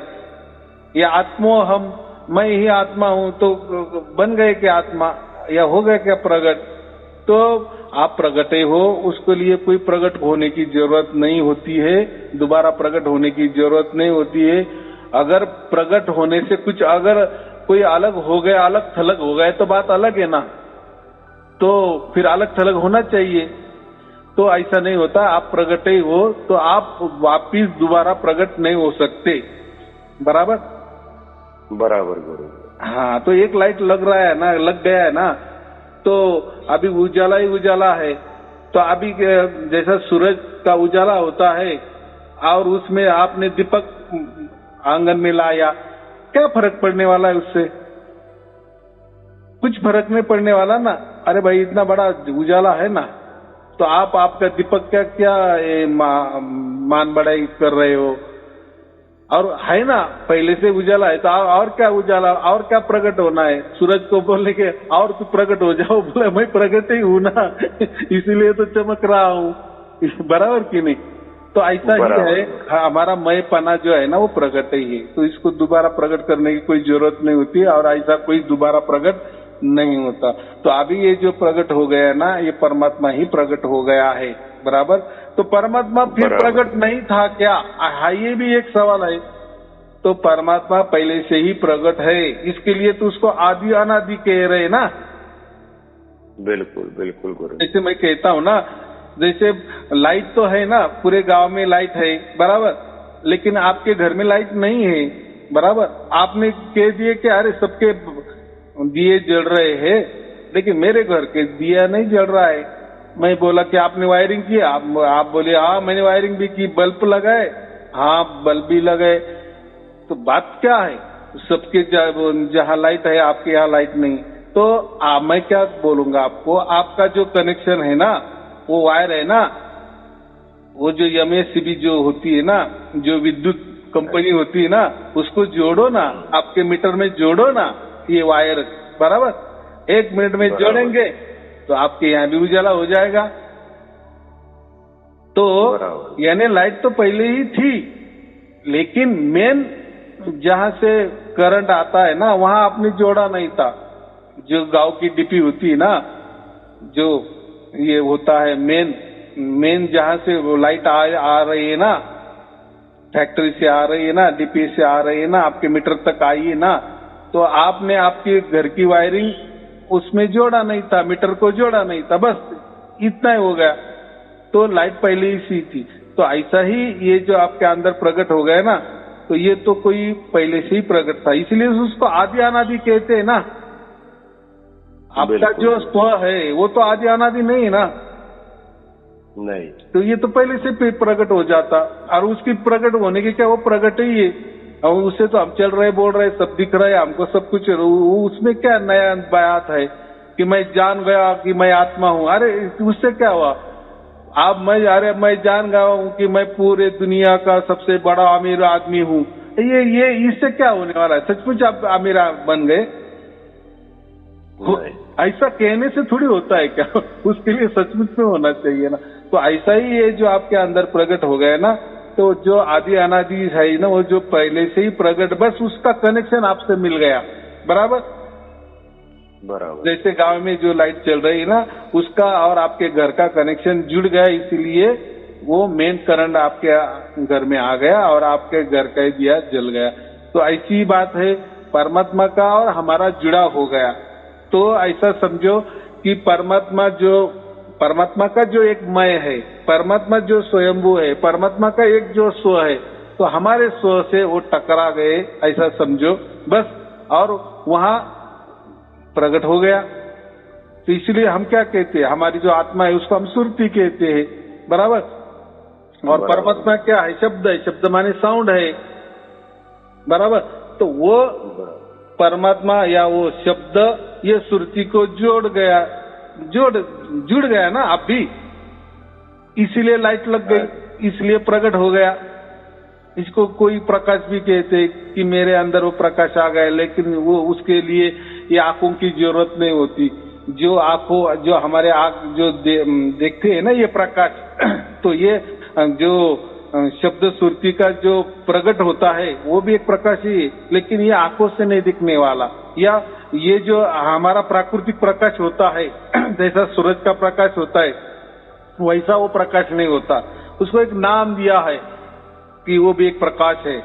या आत्मोहम, मैं ही आत्मा हूं, तो बन गए क्या आत्मा, या हो गए क्या प्रकट? तो आप प्रकटे हो, उसके लिए कोई प्रकट होने की जरूरत नहीं होती है, दोबारा प्रकट होने की जरूरत नहीं होती है। अगर प्रकट होने से कुछ अगर कोई अलग हो गया, अलग थलग हो गए, तो बात अलग है ना, तो फिर अलग थलग होना चाहिए। तो ऐसा नहीं होता, आप प्रकटे हो तो आप वापिस दोबारा प्रकट नहीं हो सकते, बराबर? बराबर गुरु। हाँ, तो एक लाइट लग रहा है ना, लग गया है ना, तो अभी उजाला ही उजाला है। तो अभी जैसा सूरज का उजाला होता है और उसमें आपने दीपक आंगन में लाया, क्या फर्क पड़ने वाला है उससे? कुछ फर्क नहीं पड़ने वाला ना। अरे भाई, इतना बड़ा उजाला है ना, तो आपका दीपक क्या मान बढ़ाई कर रहे हो? और है ना, पहले से उजाला है, तो और क्या उजाला, और क्या प्रकट होना है? सूरज को बोलने के और तू प्रकट हो जाओ, बोले मैं प्रकट ही हूं ना, इसीलिए तो चमक रहा हूं, बराबर कि नहीं? तो ऐसा ही है, हमारा मैंपना जो है ना, वो प्रकट ही है। तो इसको दोबारा प्रकट करने की कोई जरूरत नहीं होती है, और ऐसा कोई दोबारा प्रकट नहीं होता। तो अभी ये जो प्रकट हो गया ना, ये परमात्मा ही प्रकट हो गया है, बराबर? तो परमात्मा फिर प्रकट नहीं था क्या? ये भी एक सवाल है। तो परमात्मा पहले से ही प्रकट है, इसके लिए तो उसको आदि अनादि कह रहे ना। बिल्कुल बिल्कुल गुरु। जैसे मैं कहता हूँ ना, जैसे लाइट तो है ना, पूरे गांव में लाइट है, बराबर, लेकिन आपके घर में लाइट नहीं है, बराबर? आपने कह दिए कि अरे सबके दिए जल रहे हैं, लेकिन मेरे घर के दिया नहीं जल रहा है। मैं बोला कि आपने वायरिंग की? आप बोले हाँ मैंने वायरिंग भी की। बल्ब लगाए? हाँ बल्ब भी लगाए। तो बात क्या है? सबके जहाँ लाइट है, आपके यहाँ लाइट नहीं। तो मैं क्या बोलूंगा आपको, आपका जो कनेक्शन है ना, वो वायर है ना, वो जो एमएससीबी जो होती है ना, जो विद्युत कंपनी होती है ना, उसको जोड़ो ना, आपके मीटर में जोड़ो ना ये वायर, बराबर? 1 मिनट में जोड़ेंगे तो आपके यहाँ भी उजाला हो जाएगा। तो यानी लाइट तो पहले ही थी, लेकिन मेन जहां से करंट आता है ना, वहां आपने जोड़ा नहीं था। जो गांव की डीपी होती है ना, जो ये होता है मेन जहां से वो लाइट आ रही है ना, फैक्ट्री से आ रही है ना, डीपी से आ रही है ना, आपके मीटर तक आई है ना, तो आपने आपके घर की वायरिंग उसमें जोड़ा नहीं था, मीटर को जोड़ा नहीं था, बस इतना ही हो गया। तो लाइट पहले ही सी थी। तो ऐसा ही ये जो आपके अंदर प्रकट हो गया ना, तो ये तो कोई पहले से ही प्रकट था, इसलिए उसको आदि अनादि कहते हैं ना। आपका जो स्व है वो तो आदि अनादि नहीं है ना, नहीं। तो ये तो पहले से प्रकट हो जाता, और उसकी प्रकट होने की क्या, वो प्रकट ही है, और उससे तो हम चल रहे, बोल रहे, सब दिख रहा है हमको, सब कुछ। उसमें क्या नया बात है कि मैं जान गया कि मैं आत्मा हूँ? अरे उससे क्या हुआ? मैं जान गया हूँ कि मैं पूरे दुनिया का सबसे बड़ा अमीर आदमी हूँ, ये इससे क्या होने वाला है? सचमुच आप अमीर बन गए? ऐसा कहने से थोड़ी होता है क्या? उसके लिए सचमुच में होना चाहिए ना। तो ऐसा ही ये जो आपके अंदर प्रकट हो गया ना, तो जो आदि अनादि है ना, वो जो पहले से ही प्रकट, बस उसका कनेक्शन आपसे मिल गया। बराबर बराबर। जैसे गांव में जो लाइट चल रही है ना, उसका और आपके घर का कनेक्शन जुड़ गया, इसलिए वो मेन करंट आपके घर में आ गया और आपके घर का दिया जल गया। तो ऐसी बात है, परमात्मा का और हमारा जुड़ा हो गया। तो ऐसा समझो कि परमात्मा का जो एक मय है, परमात्मा जो स्वयंभू है, परमात्मा का एक जो स्व है, तो हमारे स्व से वो टकरा गए, ऐसा समझो बस। और वहां प्रकट हो गया। तो इसलिए हम क्या कहते हैं, हमारी जो आत्मा है उसको हम सुरति कहते हैं। बराबर। और परमात्मा क्या है? शब्द है। शब्द माने साउंड है। बराबर। तो वो परमात्मा या वो शब्द ये सुरति को जुड़ गया ना अब भी, इसीलिए लाइट लग गई, इसलिए प्रकट हो गया। इसको कोई प्रकाश भी कहते कि मेरे अंदर वो प्रकाश आ गया, लेकिन वो उसके लिए ये आंखों की जरूरत नहीं होती। जो आंखों, जो हमारे आंख जो देखते हैं ना ये प्रकाश, तो ये जो शब्द सुरति का जो प्रकट होता है वो भी एक प्रकाश ही है, लेकिन ये आंखों से नहीं दिखने वाला। या ये जो हमारा प्राकृतिक प्रकाश होता है, जैसा सूरज का प्रकाश होता है, वैसा वो प्रकाश नहीं होता। उसको एक नाम दिया है कि वो भी एक प्रकाश है।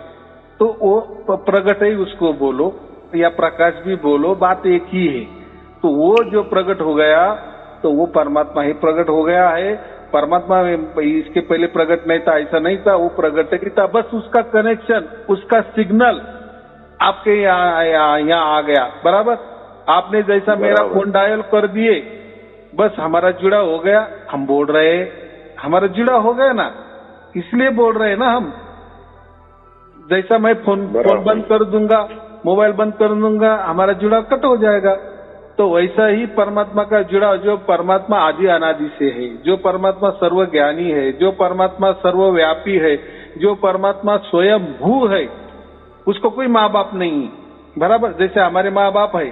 तो वो प्रकट ही उसको बोलो या प्रकाश भी बोलो, बात एक ही है। तो वो जो प्रकट हो गया, तो वो परमात्मा ही प्रकट हो गया है। परमात्मा में इसके पहले प्रकट नहीं था, ऐसा नहीं था, वो प्रकट ही था। बस उसका कनेक्शन, उसका सिग्नल आपके यहाँ आ गया। बराबर। आपने जैसा मेरा फोन डायल कर दिए, बस हमारा जुड़ा हो गया। हम बोल रहे हैं, हमारा जुड़ा हो गया ना, इसलिए बोल रहे हैं ना हम। जैसा मैं फोन बंद कर दूंगा, मोबाइल बंद कर दूंगा, हमारा जुड़ा कट हो जाएगा। तो वैसा ही परमात्मा का जुड़ा, जो परमात्मा आदि अनादि से है, जो परमात्मा सर्वज्ञानी है, जो परमात्मा सर्वव्यापी है, जो परमात्मा स्वयं भू है, उसको कोई माँ बाप नहीं है। बराबर। जैसे हमारे माँ बाप है,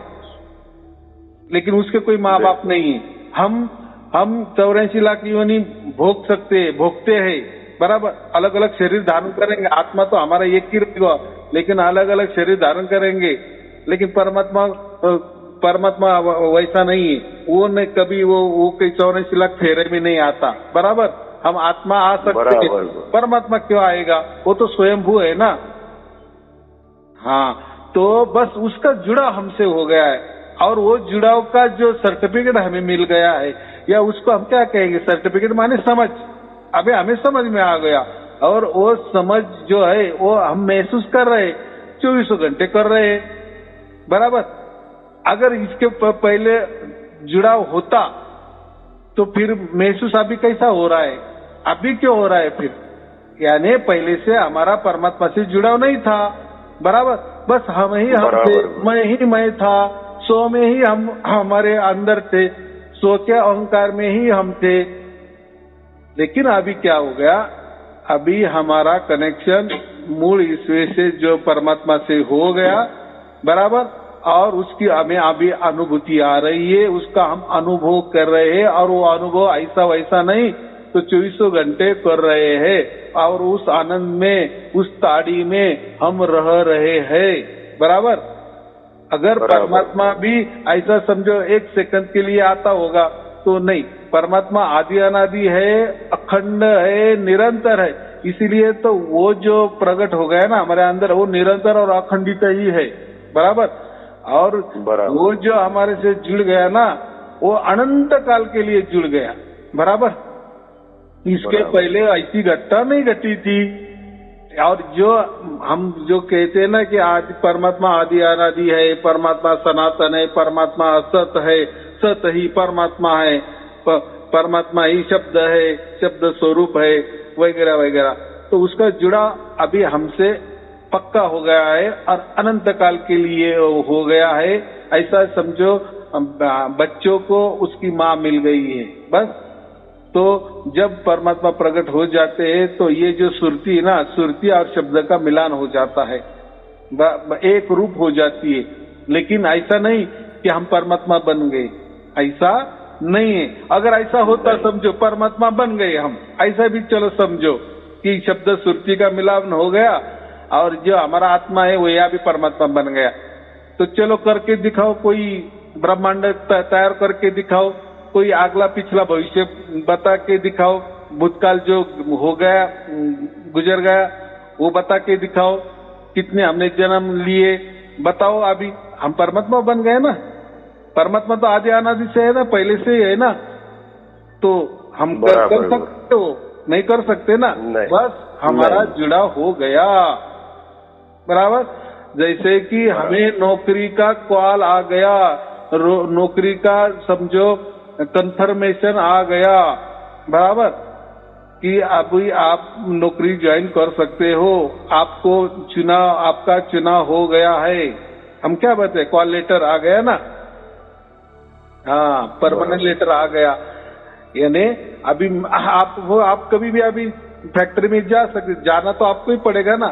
लेकिन उसके कोई माँ बाप नहीं है। हम 84 लाख योनि भोगते हैं। बराबर। अलग अलग शरीर धारण करेंगे। आत्मा तो हमारा एक ही रहेगा, लेकिन अलग अलग शरीर धारण करेंगे। लेकिन परमात्मा वैसा नहीं है। वो नहीं, कभी वो कोई 84 लाख फेरे में नहीं आता। बराबर। हम आत्मा आ सकते हैं, परमात्मा क्यों आएगा? वो तो स्वयंभू है ना। हाँ, तो बस उसका जुड़ा हमसे हो गया है, और वो जुड़ाव का जो सर्टिफिकेट हमें मिल गया है, या उसको हम क्या कहेंगे? सर्टिफिकेट माने समझ। अबे हमें समझ में आ गया, और वो समझ जो है वो हम महसूस कर रहे, 24 घंटे कर रहे। बराबर। अगर इसके पहले जुड़ाव होता तो फिर महसूस अभी कैसा हो रहा है? अभी क्यों हो रहा है फिर? यानी पहले से हमारा परमात्मा से जुड़ाव नहीं था। बराबर। बस हम ही हम थे, मैं ही मैं था, सो में ही हम हमारे अंदर थे, सो के अहंकार में ही हम थे। लेकिन अभी क्या हो गया? अभी हमारा कनेक्शन मूल ईश्वर से जो परमात्मा से हो गया। बराबर। और उसकी हमें अभी अनुभूति आ रही है, उसका हम अनुभव कर रहे हैं, और वो अनुभव ऐसा वैसा नहीं, तो 24 घंटे कर रहे हैं, और उस आनंद में, उस ताड़ी में हम रह रहे हैं। बराबर। अगर परमात्मा भी ऐसा समझो 1 सेकंड के लिए आता होगा तो नहीं। परमात्मा आदि अनादि है, अखंड है, निरंतर है। इसीलिए तो वो जो प्रकट हो गया ना हमारे अंदर, वो निरंतर और अखंडित ही है। बराबर। और वो जो हमारे से जुड़ गया ना, वो अनंत काल के लिए जुड़ गया। बराबर। इसके पहले ऐसी घटना नहीं घटी थी। और जो हम जो कहते हैं ना कि आदि परमात्मा आदि अनादि है, परमात्मा सनातन है, परमात्मा असत है, सत ही परमात्मा है, परमात्मा ही शब्द है, शब्द स्वरूप है, वगैरह वगैरह, तो उसका जुड़ा अभी हमसे पक्का हो गया है और अनंत काल के लिए हो गया है। ऐसा समझो बच्चों को उसकी माँ मिल गई है बस। तो जब परमात्मा प्रकट हो जाते हैं तो ये जो सुरती ना, सुरती और शब्द का मिलान हो जाता है, एक रूप हो जाती है। लेकिन ऐसा नहीं कि हम परमात्मा बन गए, ऐसा नहीं है। अगर ऐसा होता समझो परमात्मा बन गए हम, ऐसा भी चलो समझो कि शब्द सुरती का मिलान हो गया और जो हमारा आत्मा है वो यह भी परमात्मा बन गया, तो चलो करके दिखाओ, कोई ब्रह्मांड तैयार करके दिखाओ, कोई अगला पिछला भविष्य बता के दिखाओ, भूतकाल जो हो गया गुजर गया वो बता के दिखाओ, कितने हमने जन्म लिए बताओ। अभी हम परमात्मा बन गए ना, परमात्मा तो आदि अनादि से है ना, पहले से ही है ना, तो हम कर सकते हो, नहीं कर सकते ना, बस हमारा जुड़ा हो गया। बराबर, जैसे कि हमें नौकरी का कॉल आ गया, नौकरी का समझो कंफर्मेशन आ गया, बराबर, कि अभी आप नौकरी ज्वाइन कर सकते हो, आपको आपका चुनाव हो गया है। हम क्या बताए, कॉल लेटर आ गया ना, हाँ परमानेंट लेटर आ गया। यानी अभी आप कभी भी अभी फैक्ट्री में जा सकते, जाना तो आपको ही पड़ेगा ना,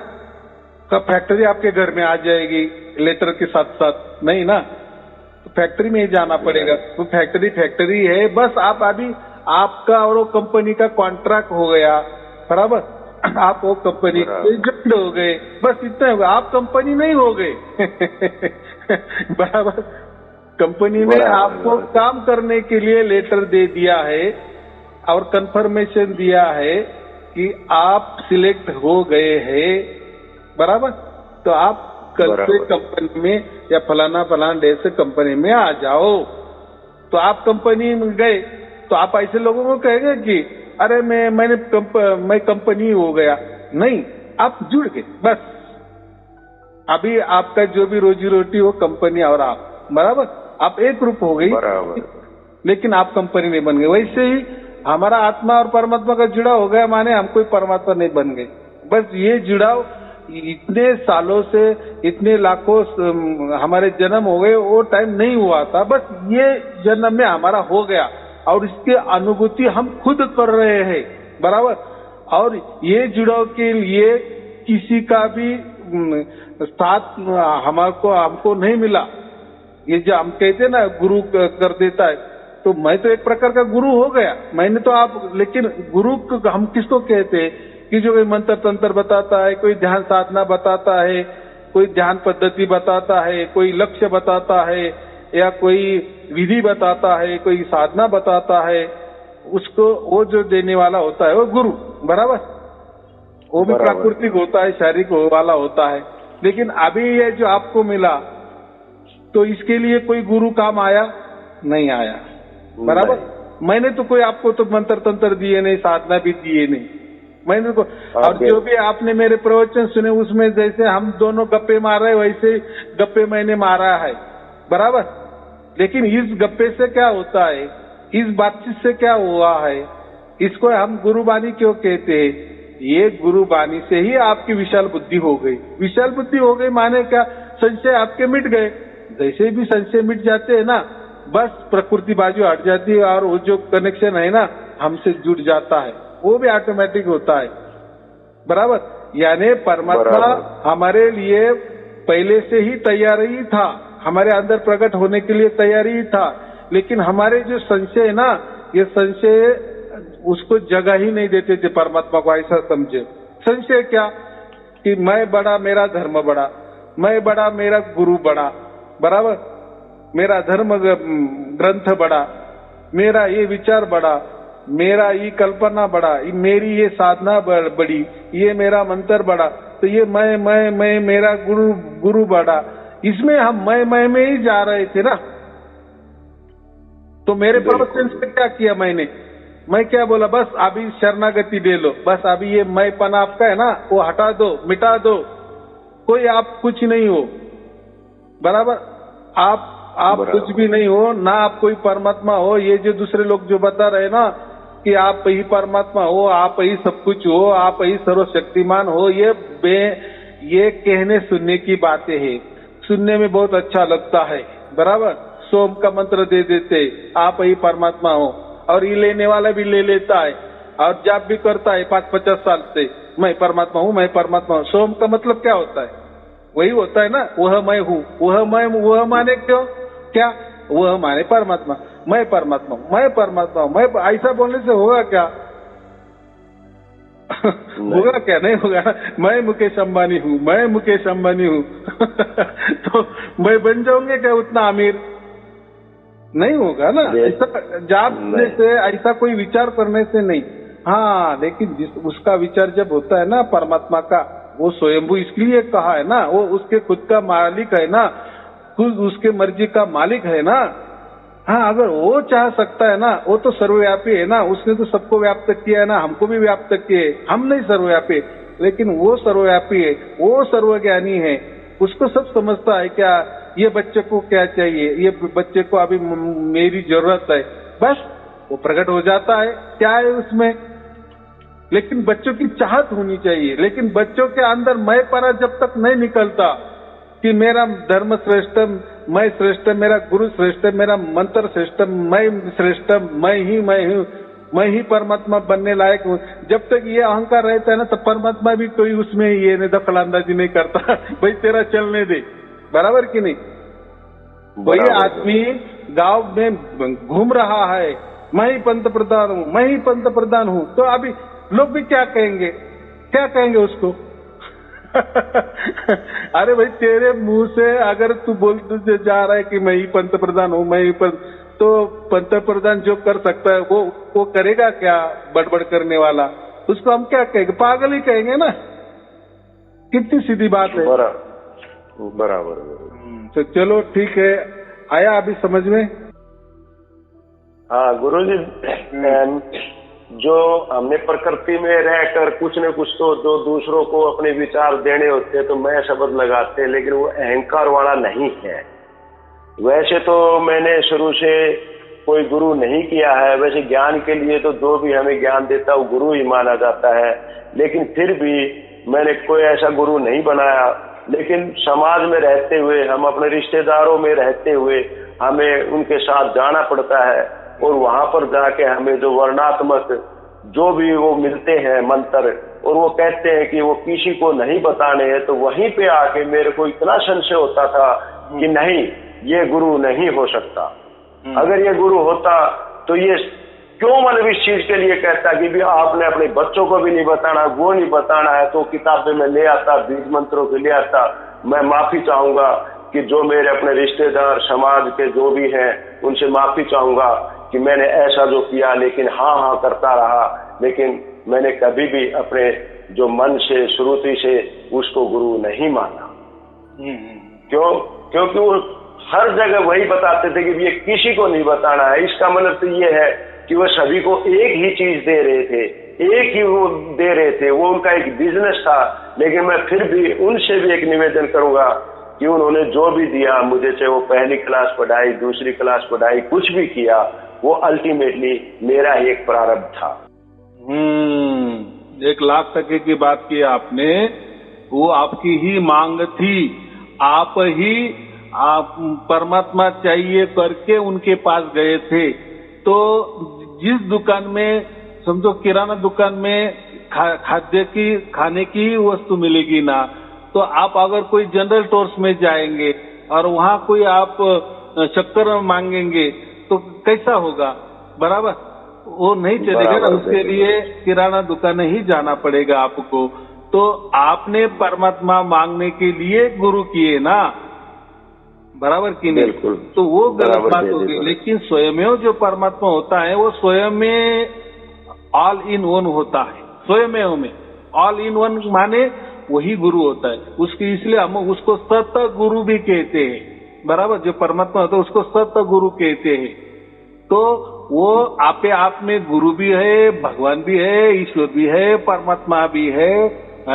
तो फैक्ट्री आपके घर में आ जाएगी लेटर के साथ साथ, नहीं ना, तो फैक्ट्री में ही जाना पड़ेगा। तो फैक्ट्री है, बस आप अभी आपका और वो कंपनी का कॉन्ट्रैक्ट हो गया, बराबर, आप वो कंपनी से जुड़ हो गए, बस इतना होगा, आप कंपनी नहीं हो गए। बराबर, कंपनी ने आपको काम करने के लिए लेटर दे दिया है और कंफर्मेशन दिया है कि आप सिलेक्ट हो गए हैं, बराबर, तो आप कल से कंपनी में या फलाना डेट से कंपनी में आ जाओ। तो आप कंपनी में गए तो आप ऐसे लोगों को कहेंगे कि अरे मैं कंपनी हो गया, नहीं, आप जुड़ गए, बस अभी आपका जो भी रोजी रोटी हो कंपनी और आप, बराबर, आप एक रूप हो गई, लेकिन आप कंपनी नहीं बन गए। वैसे ही हमारा आत्मा और परमात्मा का जुड़ाव हो गया, माने हम कोई परमात्मा नहीं बन गए। बस ये जुड़ाव इतने सालों से, इतने लाखों हमारे जन्म हो गए, वो टाइम नहीं हुआ था, बस ये जन्म में हमारा हो गया और इसकी अनुभूति हम खुद कर रहे हैं, बराबर। और ये जुड़ाव के लिए किसी का भी साथ हमको नहीं मिला। ये जो हम कहते ना गुरु कर देता है, तो मैं तो एक प्रकार का गुरु हो गया, मैंने तो आप, लेकिन गुरु हम किसको कहते हैं कि जो कोई मंत्र तंत्र बताता है, कोई ध्यान साधना बताता है, कोई ध्यान पद्धति बताता है, कोई लक्ष्य बताता है, या कोई विधि बताता है, कोई साधना बताता है, उसको वो जो देने वाला होता है वो गुरु, बराबर, वो भी प्राकृतिक होता है, शारीरिक वाला होता है। लेकिन अभी ये जो आपको मिला, तो इसके लिए कोई गुरु काम आया नहीं आया, बराबर। मैंने तो कोई आपको तो मंत्र तंत्र दिए नहीं, साधना भी दिए नहीं, मैंने को, और जो भी आपने मेरे प्रवचन सुने उसमें जैसे हम दोनों गप्पे मार रहे वैसे गप्पे मैंने मारा है, बराबर। लेकिन इस गप्पे से क्या होता है, इस बातचीत से क्या हुआ है, इसको हम गुरुबानी क्यों कहते हैं? ये गुरुबानी से ही आपकी विशाल बुद्धि हो गई। विशाल बुद्धि हो गई माने क्या, संशय आपके मिट गए। जैसे भी संशय मिट जाते हैं ना, बस प्रकृति बाजू हट जाती है और वो जो कनेक्शन है ना हमसे जुड़ जाता है, वो भी ऑटोमेटिक होता है, बराबर। यानी परमात्मा हमारे लिए पहले से ही तैयार ही था, हमारे अंदर प्रकट होने के लिए तैयार ही था। लेकिन हमारे जो संशय है ना, ये संशय उसको जगह ही नहीं देते थे परमात्मा को। ऐसा समझे, संशय क्या कि मैं बड़ा, मेरा धर्म बड़ा, मैं बड़ा, मेरा गुरु बड़ा, बराबर, मेरा धर्म ग्रंथ बड़ा, मेरा ये विचार बड़ा, मेरा ये कल्पना बड़ा, मेरी ये साधना बड़ी, ये मेरा मंत्र बड़ा, तो ये मैं मेरा गुरु बड़ा। इसमें हम मैं में ही जा रहे थे ना। तो मेरे प्रवचन से क्या किया मैं क्या बोला, बस अभी शरणागति दे लो, बस अभी ये मैंपन आपका है ना वो हटा दो, मिटा दो, कोई आप कुछ नहीं हो, बराबर। आप कुछ भी नहीं हो ना, आप कोई परमात्मा हो। ये जो दूसरे लोग जो बता रहे ना कि आप ही परमात्मा हो, आप ही सब कुछ हो, आप ही सर्वशक्तिमान हो, ये कहने सुनने की बातें हैं, सुनने में बहुत अच्छा लगता है, बराबर। सोम का मंत्र दे देते, आप ही परमात्मा हो, और ये लेने वाला भी ले लेता है और जाप भी करता है 5-50 साल से, मैं परमात्मा हूँ, मैं परमात्मा हूँ। सोम का मतलब क्या होता है? वही होता है ना, वह मैं हूँ। वह माने क्यों क्या वो हमारे परमात्मा, मैं परमात्मा, मैं परमात्मा, मैं ऐसा बोलने से होगा क्या? होगा क्या? नहीं होगा। मैं मुकेश अंबानी हूँ, मैं मुकेश अंबानी हूँ तो मैं बन जाऊंगे क्या उतना अमीर? नहीं होगा ना। ऐसा जानने से, ऐसा कोई विचार करने से नहीं। हाँ, लेकिन जिस उसका विचार जब होता है ना परमात्मा का, वो स्वयंभू इसलिए कहा है ना, वो उसके खुद का मालिक है ना, खुद उसके मर्जी का मालिक है ना। हाँ, अगर वो चाह सकता है ना, वो तो सर्वव्यापी है ना, उसने तो सबको व्याप्त किया है ना, हमको भी व्याप्त किए। हम नहीं सर्वव्यापी, लेकिन वो सर्वव्यापी है, वो सर्वज्ञानी है, उसको सब समझता है। क्या ये बच्चे को क्या चाहिए, ये बच्चे को अभी मेरी जरूरत है, बस वो प्रकट हो जाता है। क्या है उसमें? लेकिन बच्चों की चाहत होनी चाहिए। लेकिन बच्चों के अंदर मैं परा जब तक नहीं निकलता कि मेरा धर्म श्रेष्ठ, मैं श्रेष्ठ, मेरा गुरु श्रेष्ठ, मेरा मंत्र श्रेष्ठ, मैं श्रेष्ठ, मैं ही परमात्मा बनने लायक हूँ, जब तक ये अहंकार रहता है ना, तो परमात्मा भी कोई उसमें ये दखल अंदाजी नहीं करता भाई तेरा चलने दे, बराबर कि नहीं? वही आदमी गांव में घूम रहा है, मैं ही पंत प्रधान हूँ, मैं ही पंत प्रधान हूँ, तो अभी लोग भी क्या कहेंगे, क्या कहेंगे उसको? अरे भाई, तेरे मुंह से अगर तू बोलते जा रहा है कि मैं ही पंत प्रधान हूँ, मैं ही तो पंत प्रधान जो कर सकता है वो करेगा क्या? बड़बड़ करने वाला, उसको हम क्या कहेंगे? पागल ही कहेंगे ना। कितनी सीधी बात है। बराबर। तो चलो ठीक है, आया अभी समझ में? हाँ गुरुजी, जो हमने प्रकृति में रहकर कुछ न कुछ तो जो दूसरों को अपने विचार देने होते हैं तो मैं शब्द लगाते हैं, लेकिन वो अहंकार वाला नहीं है। वैसे तो मैंने शुरू से कोई गुरु नहीं किया है, वैसे ज्ञान के लिए तो जो भी हमें ज्ञान देता है वो गुरु ही माना जाता है, लेकिन फिर भी मैंने कोई ऐसा गुरु नहीं बनाया। लेकिन समाज में रहते हुए, हम अपने रिश्तेदारों में रहते हुए हमें उनके साथ जाना पड़ता है, और वहां पर जाके हमें जो वर्णात्मक जो भी वो मिलते हैं मंत्र, और वो कहते हैं कि वो किसी को नहीं बताने हैं, तो वहीं पे आके मेरे को इतना संशय होता था कि नहीं, ये गुरु नहीं हो सकता। अगर ये गुरु होता तो ये क्यों मतलब इस चीज के लिए कहता कि भी आपने अपने बच्चों को भी नहीं बताना, वो नहीं बताना है, तो किताबें में ले आता, बीज मंत्रों के ले आता। मैं माफी चाहूंगा कि जो मेरे अपने रिश्तेदार समाज के जो भी हैं उनसे माफी चाहूंगा कि मैंने ऐसा जो किया, लेकिन हाँ करता रहा, लेकिन मैंने कभी भी अपने जो मन से श्रुति से उसको गुरु नहीं माना। क्यों? क्योंकि वो हर जगह वही बताते थे कि ये किसी को नहीं बताना है। इसका मतलब तो ये है कि वो सभी को एक ही चीज दे रहे थे, एक ही वो दे रहे थे, वो उनका एक बिजनेस था। लेकिन मैं फिर भी उनसे भी एक निवेदन करूंगा कि उन्होंने जो भी दिया मुझे, चाहे वो पहली क्लास पढ़ाई, दूसरी क्लास पढ़ाई, कुछ भी किया, वो अल्टीमेटली मेरा ही एक प्रारब्ध था। 1,00,000% की बात की आपने, वो आपकी ही मांग थी। आप परमात्मा चाहिए करके उनके पास गए थे। तो जिस दुकान में, समझो किराना दुकान में खाने की वस्तु मिलेगी ना, तो आप अगर कोई जनरल स्टोर्स में जाएंगे और वहां कोई आप शक्कर मांगेंगे तो कैसा होगा? बराबर, वो नहीं चलेगा ना, उसके लिए किराना दुकान ही जाना पड़ेगा आपको। तो आपने परमात्मा मांगने के लिए गुरु किए ना, बराबर की नहीं? बिल्कुल। तो वो गलत बात होगी। लेकिन स्वयं जो परमात्मा होता है वो स्वयं में ऑल इन वन होता है। स्वयं में ऑल इन वन माने वही गुरु होता है उसकी, इसलिए हम उसको सत गुरु भी कहते हैं। बराबर, जो परमात्मा होता है उसको सत गुरु कहते हैं। तो वो आपे आप में गुरु भी है, भगवान भी है, ईश्वर भी है, परमात्मा भी है,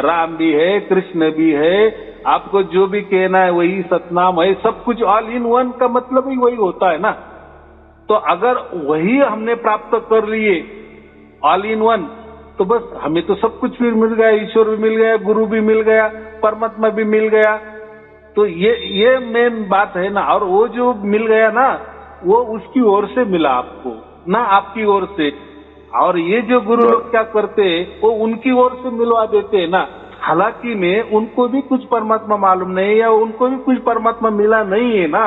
राम भी है, कृष्ण भी है। आपको जो भी कहना है वही सतनाम है। सब कुछ ऑल इन वन का मतलब ही वही होता है ना। तो अगर वही हमने प्राप्त कर लिए ऑल इन वन, तो बस हमें तो सब कुछ भी मिल गया, ईश्वर भी मिल गया, गुरु भी मिल गया, परमात्मा भी मिल गया। तो ये मेन बात है ना। और वो जो मिल गया ना, वो उसकी ओर से मिला आपको, ना आपकी ओर से। और ये जो गुरु लोग क्या करते हैं, वो उनकी ओर से मिलवा देते हैं ना। हालांकि में उनको भी कुछ परमात्मा मालूम नहीं है, या उनको भी कुछ परमात्मा मिला नहीं है ना,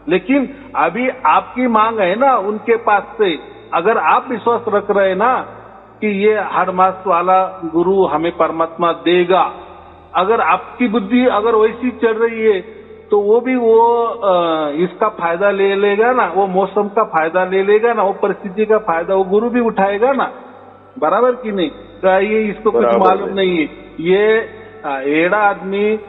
लेकिन अभी आपकी मांग है ना उनके पास से, अगर आप विश्वास रख रहे हैं ना कि ये हर मास वाला गुरु हमें परमात्मा देगा, अगर आपकी बुद्धि अगर वैसी चल रही है तो वो भी इसका फायदा ले लेगा ना, वो मौसम का फायदा ले लेगा ना, वो परिस्थिति का फायदा वो गुरु भी उठाएगा ना, बराबर कि नहीं? तो ये इसको कुछ मालूम नहीं है, ये एड़ा आदमी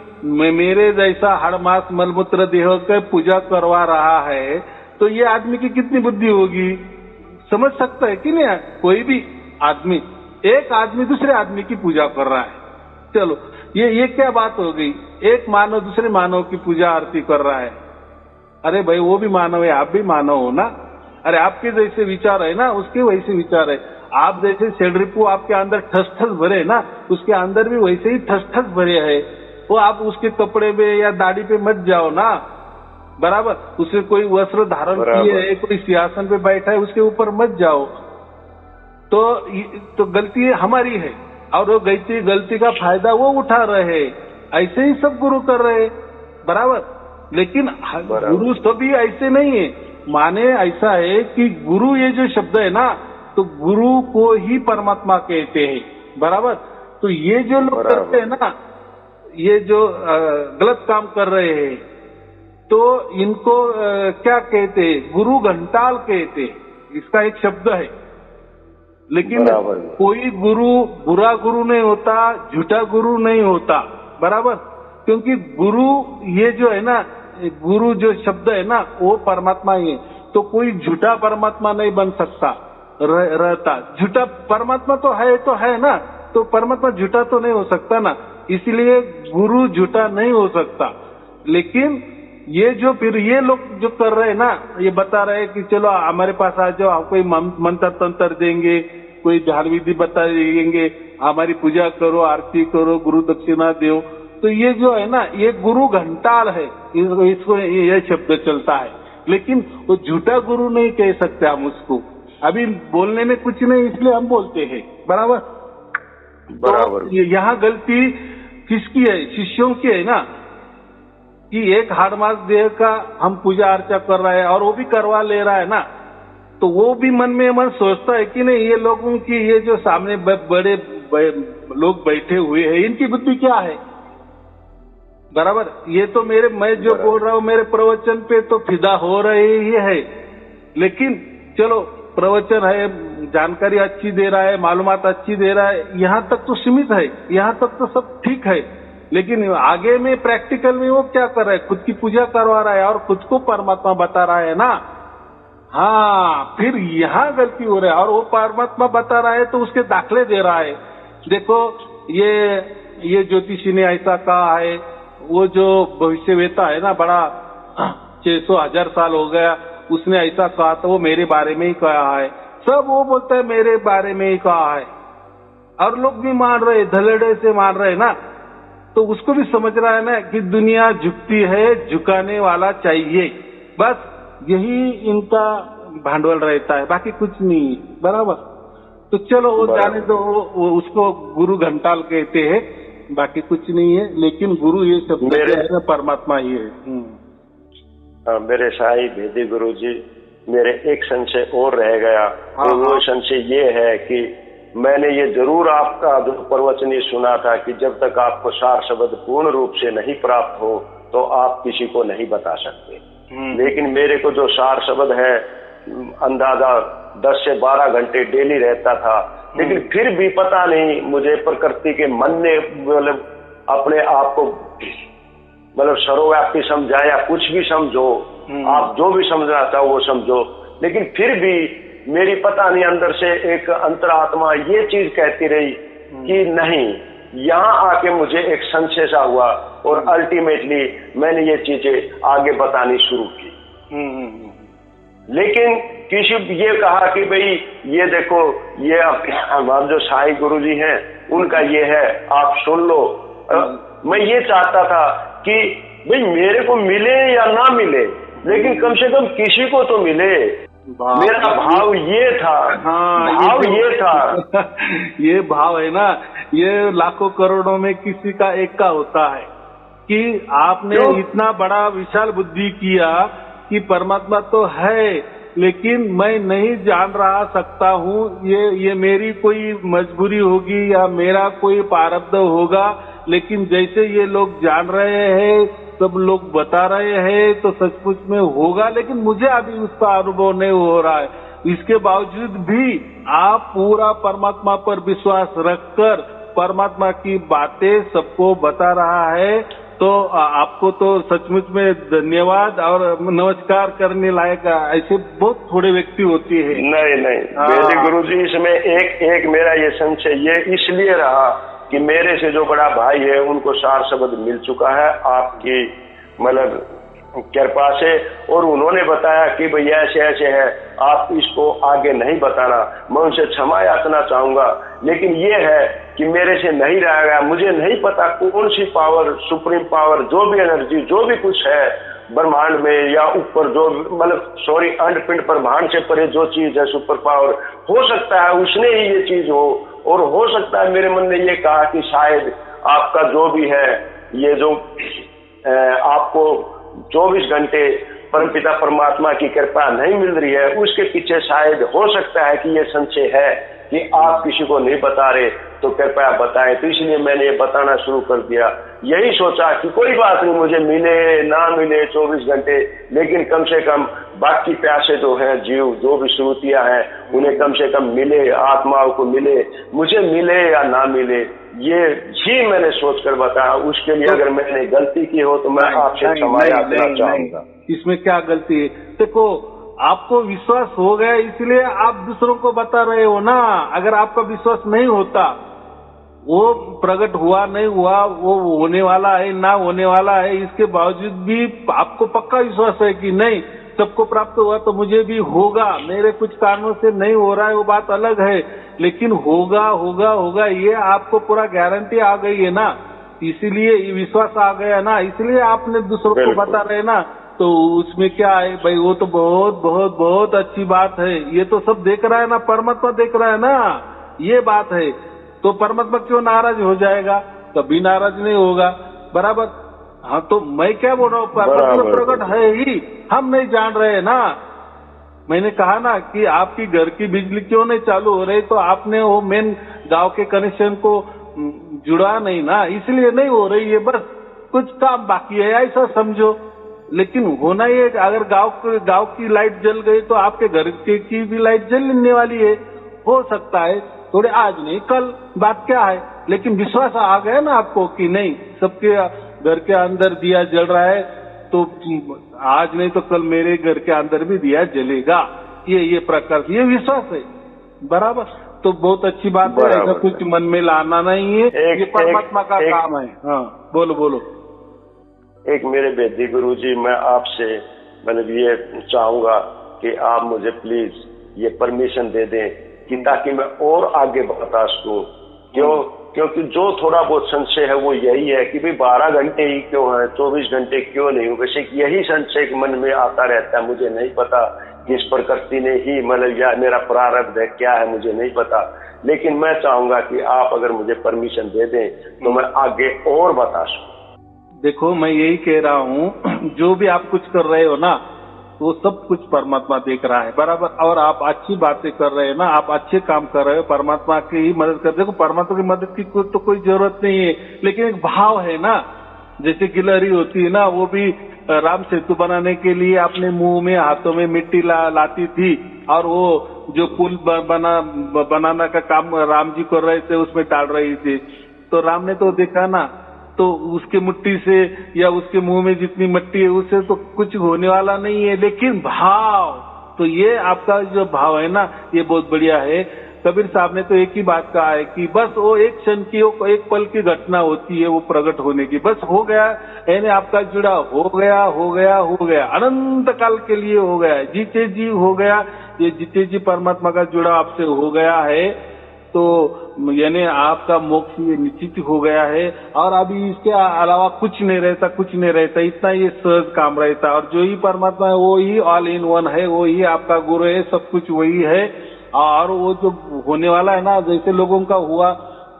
मेरे जैसा हर मास मलमूत्र देह के पूजा करवा रहा है, तो ये आदमी की कितनी बुद्धि होगी, समझ सकता है कि नहीं? कोई भी आदमी, एक आदमी दूसरे आदमी की पूजा कर रहा है, चलो ये क्या बात हो गई? एक मानव दूसरे मानव की पूजा आरती कर रहा है। अरे भाई वो भी मानव है, आप भी मानव हो ना। अरे आपके जैसे विचार है ना, उसके वैसे विचार है। आप जैसे सेडरिपू आपके अंदर ठस ठस भरे ना, उसके अंदर भी वैसे ही ठस ठस भरे है। वो आप उसके कपड़े पे या दाढ़ी पे मत जाओ ना, बराबर? उसे कोई वस्त्र धारण किए है, कोई सिंहासन पे बैठा है, उसके ऊपर मत जाओ। तो गलती हमारी है और वो गलती का फायदा वो उठा रहे हैं। ऐसे ही सब गुरु कर रहे हैं, बराबर? लेकिन गुरु सभी ऐसे नहीं है। माने ऐसा है कि गुरु ये जो शब्द है ना, तो गुरु को ही परमात्मा कहते हैं, बराबर? तो ये जो लोग करते हैं ना, ये जो गलत काम कर रहे हैं, तो इनको क्या कहते हैं? गुरु घंटाल कहते हैं, इसका एक शब्द है। लेकिन कोई गुरु बुरा गुरु नहीं होता, झूठा गुरु नहीं होता, बराबर? क्योंकि गुरु ये जो है ना, गुरु जो शब्द है ना, वो परमात्मा ही है। तो कोई झूठा परमात्मा नहीं बन सकता रहता। झूठा परमात्मा तो है ना, तो परमात्मा झूठा तो नहीं हो सकता ना, इसलिए गुरु झूठा नहीं हो सकता। लेकिन ये जो फिर ये लोग जो कर रहे हैं ना, ये बता रहे हैं कि चलो हमारे पास आ जाओ, आप कोई मंत्र तंत्र देंगे, कोई ध्यान विधि बता देंगे, हमारी पूजा करो, आरती करो, गुरु दक्षिणा दो। तो ये जो है ना, ये गुरु घंटाल है, इसको ये शब्द चलता है। लेकिन वो झूठा गुरु नहीं कह सकते हम उसको, अभी बोलने में कुछ नहीं, इसलिए हम बोलते हैं, बराबर? तो यहाँ गलती किसकी है? शिष्यों की है ना, कि एक हाड़ मास देह का हम पूजा अर्चा कर रहे हैं और वो भी करवा ले रहा है ना, तो वो भी मन में मन सोचता है कि नहीं, ये लोगों की, ये जो सामने बड़े लोग बैठे हुए हैं, इनकी बुद्धि क्या है, बराबर? ये तो मैं जो बोल रहा हूँ मेरे प्रवचन पे तो फिदा हो रहे ही है, लेकिन चलो प्रवचन है, जानकारी अच्छी दे रहा है, मालूमात अच्छी दे रहा है, यहाँ तक तो सीमित है, यहाँ तक तो सब ठीक है। लेकिन आगे में प्रैक्टिकल में वो क्या कर रहा है? खुद की पूजा करवा रहा है और खुद को परमात्मा बता रहा है ना। हाँ, फिर यहाँ गलती हो रहा है। और वो परमात्मा बता रहा है तो उसके दाखले दे रहा है। देखो ये ज्योतिषी ने ऐसा कहा है, वो जो भविष्यवेता है ना, बड़ा 600,000 साल हो गया, उसने ऐसा कहा था, वो मेरे बारे में ही कहा है, सब वो बोलता है मेरे बारे में ही कहा है, और लोग भी मान रहे, धड़ल्ले से मान रहे ना। तो उसको भी समझ रहा है ना कि दुनिया झुकती है, झुकाने वाला चाहिए, बस यही इनका भांडवल रहता है, बाकी कुछ नहीं, बराबर? तो चलो वो जाने दो, वो उसको गुरु घंटाल कहते हैं, बाकी कुछ नहीं है। लेकिन गुरु ये शब्द परमात्मा ही है। मेरे साईं भेदी गुरु जी, मेरे एक संशय और रह गया। तो वो संशय ये है कि मैंने ये जरूर आपका जो प्रवचन सुना था कि जब तक आपको सार शब्द पूर्ण रूप से नहीं प्राप्त हो तो आप किसी को नहीं बता सकते। लेकिन मेरे को जो सार शब्द है अंदाजा 10 से 12 घंटे डेली रहता था, लेकिन फिर भी पता नहीं मुझे प्रकृति के मन ने मतलब अपने आप को मतलब सर्वव्यापी समझा या कुछ भी समझो, आप जो भी समझना चाहो वो समझो, लेकिन फिर भी मेरी पता नहीं अंदर से एक अंतरात्मा ये चीज कहती रही कि नहीं, यहाँ आके मुझे एक संशय सा हुआ और अल्टीमेटली मैंने ये चीजें आगे बतानी शुरू की। लेकिन किसी ये कहा कि भाई ये देखो, ये हमारे जो साईं गुरु जी हैं उनका ये है, आप सुन लो। मैं ये चाहता था कि भाई मेरे को मिले या ना मिले, लेकिन कम से कम किसी को तो मिले। मेरा भाव ये था। हाँ, भाव ये था। ये भाव है ना, ये लाखों करोड़ों में किसी का एक का होता है कि आपने इतना बड़ा विशाल बुद्धि किया कि परमात्मा तो है, लेकिन मैं नहीं जान रहा सकता हूँ, ये मेरी कोई मजबूरी होगी या मेरा कोई प्रारब्ध होगा, लेकिन जैसे ये लोग जान रहे हैं, सब लोग बता रहे हैं, तो सचमुच में होगा, लेकिन मुझे अभी उसका अनुभव नहीं हो रहा है। इसके बावजूद भी आप पूरा परमात्मा पर विश्वास रखकर परमात्मा की बातें सबको बता रहा है, तो आपको तो सचमुच में धन्यवाद और नमस्कार करने लायक ऐसे बहुत थोड़े व्यक्ति होते हैं। नहीं वैदिक गुरु जी, इसमें एक मेरा ये संशय ये इसलिए रहा कि मेरे से जो बड़ा भाई है उनको सार शब्द मिल चुका है आपकी मतलब कृपा से, और उन्होंने बताया कि भाई ऐसे ऐसे है, आप इसको आगे नहीं बताना। मैं उनसे क्षमा याचना चाहूंगा, लेकिन ये है कि मेरे से नहीं रहा गया। मुझे नहीं पता कौन सी पावर, सुप्रीम पावर, जो भी एनर्जी, जो भी कुछ है ब्रह्मांड में या ऊपर, जो मतलब सॉरी अंडपिंड ब्रह्मांड से परे जो चीज है सुपर पावर, हो सकता है उसने ही ये चीज हो, और हो सकता है मेरे मन ने ये कहा कि शायद आपका जो भी है, ये जो आपको 24 घंटे परमपिता परमात्मा की कृपा नहीं मिल रही है, उसके पीछे शायद हो सकता है कि ये संशय है कि आप किसी को नहीं बता रहे, तो कृपया बताएं। तो इसलिए मैंने ये बताना शुरू कर दिया। यही सोचा कि कोई बात नहीं, मुझे मिले ना मिले 24 घंटे, लेकिन कम से कम बाकी प्यासे जो हैं जीव, जो भी श्रुतियां हैं, उन्हें कम से कम मिले, आत्माओं को मिले, मुझे मिले या ना मिले, ये ही मैंने सोचकर बताया। उसके लिए अगर मैंने गलती की हो तो मैं आपसे क्षमा याचना चाहूंगा। इसमें क्या गलती है? देखो, आपको विश्वास हो गया इसलिए आप दूसरों को बता रहे हो ना। अगर आपका विश्वास नहीं होता, वो प्रकट हुआ नहीं हुआ, वो होने वाला है ना होने वाला है, इसके बावजूद भी आपको पक्का विश्वास है कि नहीं सबको प्राप्त हुआ तो मुझे भी होगा। मेरे कुछ कारणों से नहीं हो रहा है वो बात अलग है, लेकिन होगा होगा होगा, ये आपको पूरा गारंटी आ गई है ना, इसीलिए विश्वास आ गया ना, इसलिए आपने दूसरों को बता रहे ना। तो उसमें क्या है भाई, वो तो बहुत बहुत बहुत अच्छी बात है। ये तो सब देख रहा है ना, परमात्मा देख रहा है ना, ये बात है। तो परमात्मा क्यों नाराज हो जाएगा? कभी नाराज नहीं होगा, बराबर। हाँ, तो मैं क्या बोल रहा हूँ, परमात्मा प्रकट है ही, हम नहीं जान रहे ना। मैंने कहा ना कि आपकी घर की बिजली क्यों नहीं चालू हो रही, तो आपने वो मेन गांव के कनेक्शन को जुड़ा नहीं ना, इसलिए नहीं हो रही है। बस कुछ काम बाकी है, ऐसा समझो। लेकिन होना ये, अगर गांव की लाइट जल गई तो आपके घर की भी लाइट जलने वाली है। हो सकता है थोड़े आज नहीं कल, बात क्या है, लेकिन विश्वास आ गया ना आपको कि नहीं सबके घर के अंदर दिया जल रहा है, तो आज नहीं तो कल मेरे घर के अंदर भी दिया जलेगा। ये प्रकार ये विश्वास है, बराबर। तो बहुत अच्छी बात है, ऐसा कुछ मन में लाना नहीं है, ये परमात्मा का काम है। हाँ, बोलो। एक मेरे वैदिक गुरु जी, मैं आपसे मतलब ये चाहूंगा कि आप मुझे प्लीज ये परमिशन दे दें कि ताकि मैं और आगे बता सकूं। क्योंकि जो थोड़ा बहुत संशय है वो यही है कि भाई 12 घंटे ही क्यों है, 24 घंटे क्यों नहीं हो। वैसे यही संशय मन में आता रहता है। मुझे नहीं पता कि इस प्रकृति ने ही मतलब या मेरा प्रारब्ध है क्या है, मुझे नहीं पता। लेकिन मैं चाहूंगा कि आप अगर मुझे परमिशन दे दें तो मैं आगे और बता सकूं। देखो, मैं यही कह रहा हूँ, जो भी आप कुछ कर रहे हो ना, वो सब कुछ परमात्मा देख रहा है, बराबर। और आप अच्छी बातें कर रहे हैं ना, आप अच्छे काम कर रहे हो, परमात्मा की ही मदद कर। देखो, परमात्मा की मदद की तो कोई जरूरत नहीं है, लेकिन एक भाव है ना। जैसे गिलहरी होती है ना, वो भी राम सेतु बनाने के लिए अपने मुंह में हाथों में मिट्टी लाती थी, और वो जो पुल बनाने का काम राम जी कर रहे थे उसमें डाल रही थी। तो राम ने तो देखा ना, तो उसके मिट्टी से या उसके मुंह में जितनी मिट्टी है उससे तो कुछ होने वाला नहीं है, लेकिन भाव, तो ये आपका जो भाव है ना, ये बहुत बढ़िया है। कबीर साहब ने तो एक ही बात कहा है कि बस वो एक क्षण की, एक पल की घटना होती है वो प्रकट होने की, बस हो गया, यानी आपका जुड़ा हो गया, अनंत काल के लिए हो गया, जीते जी हो गया। ये जीते जी परमात्मा का जुड़ा आपसे हो गया है, तो यानी आपका मोक्ष ये निश्चित हो गया है। और अभी इसके अलावा कुछ नहीं रहता, इतना ये सहज काम रहता। और जो ही परमात्मा है वो ही ऑल इन वन है, वो ही आपका गुरु है, सब कुछ वही है। और वो जो होने वाला है ना, जैसे लोगों का हुआ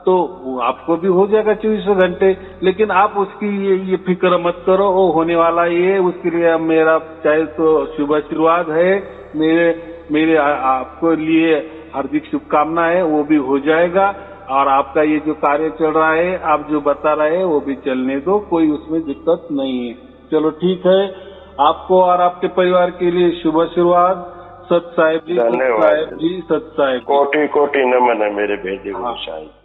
तो आपको भी हो जाएगा 24 घंटे। लेकिन आप उसकी ये फिक्र मत करो, वो होने वाला ही है। उसके लिए मेरा चाहे तो शुभ आशीर्वाद है, मेरे आपको लिए हार्दिक शुभकामनाएं, वो भी हो जाएगा। और आपका ये जो कार्य चल रहा है, आप जो बता रहे हैं, वो भी चलने दो, कोई उसमें दिक्कत नहीं है। चलो ठीक है, आपको और आपके परिवार के लिए शुभ आशीर्वाद। सत साहेब जी, सत धन्यवाद। साहेब जी, सत साहेब जी। कोटि कोटि नमन है मेरे भेजे हुए साईं।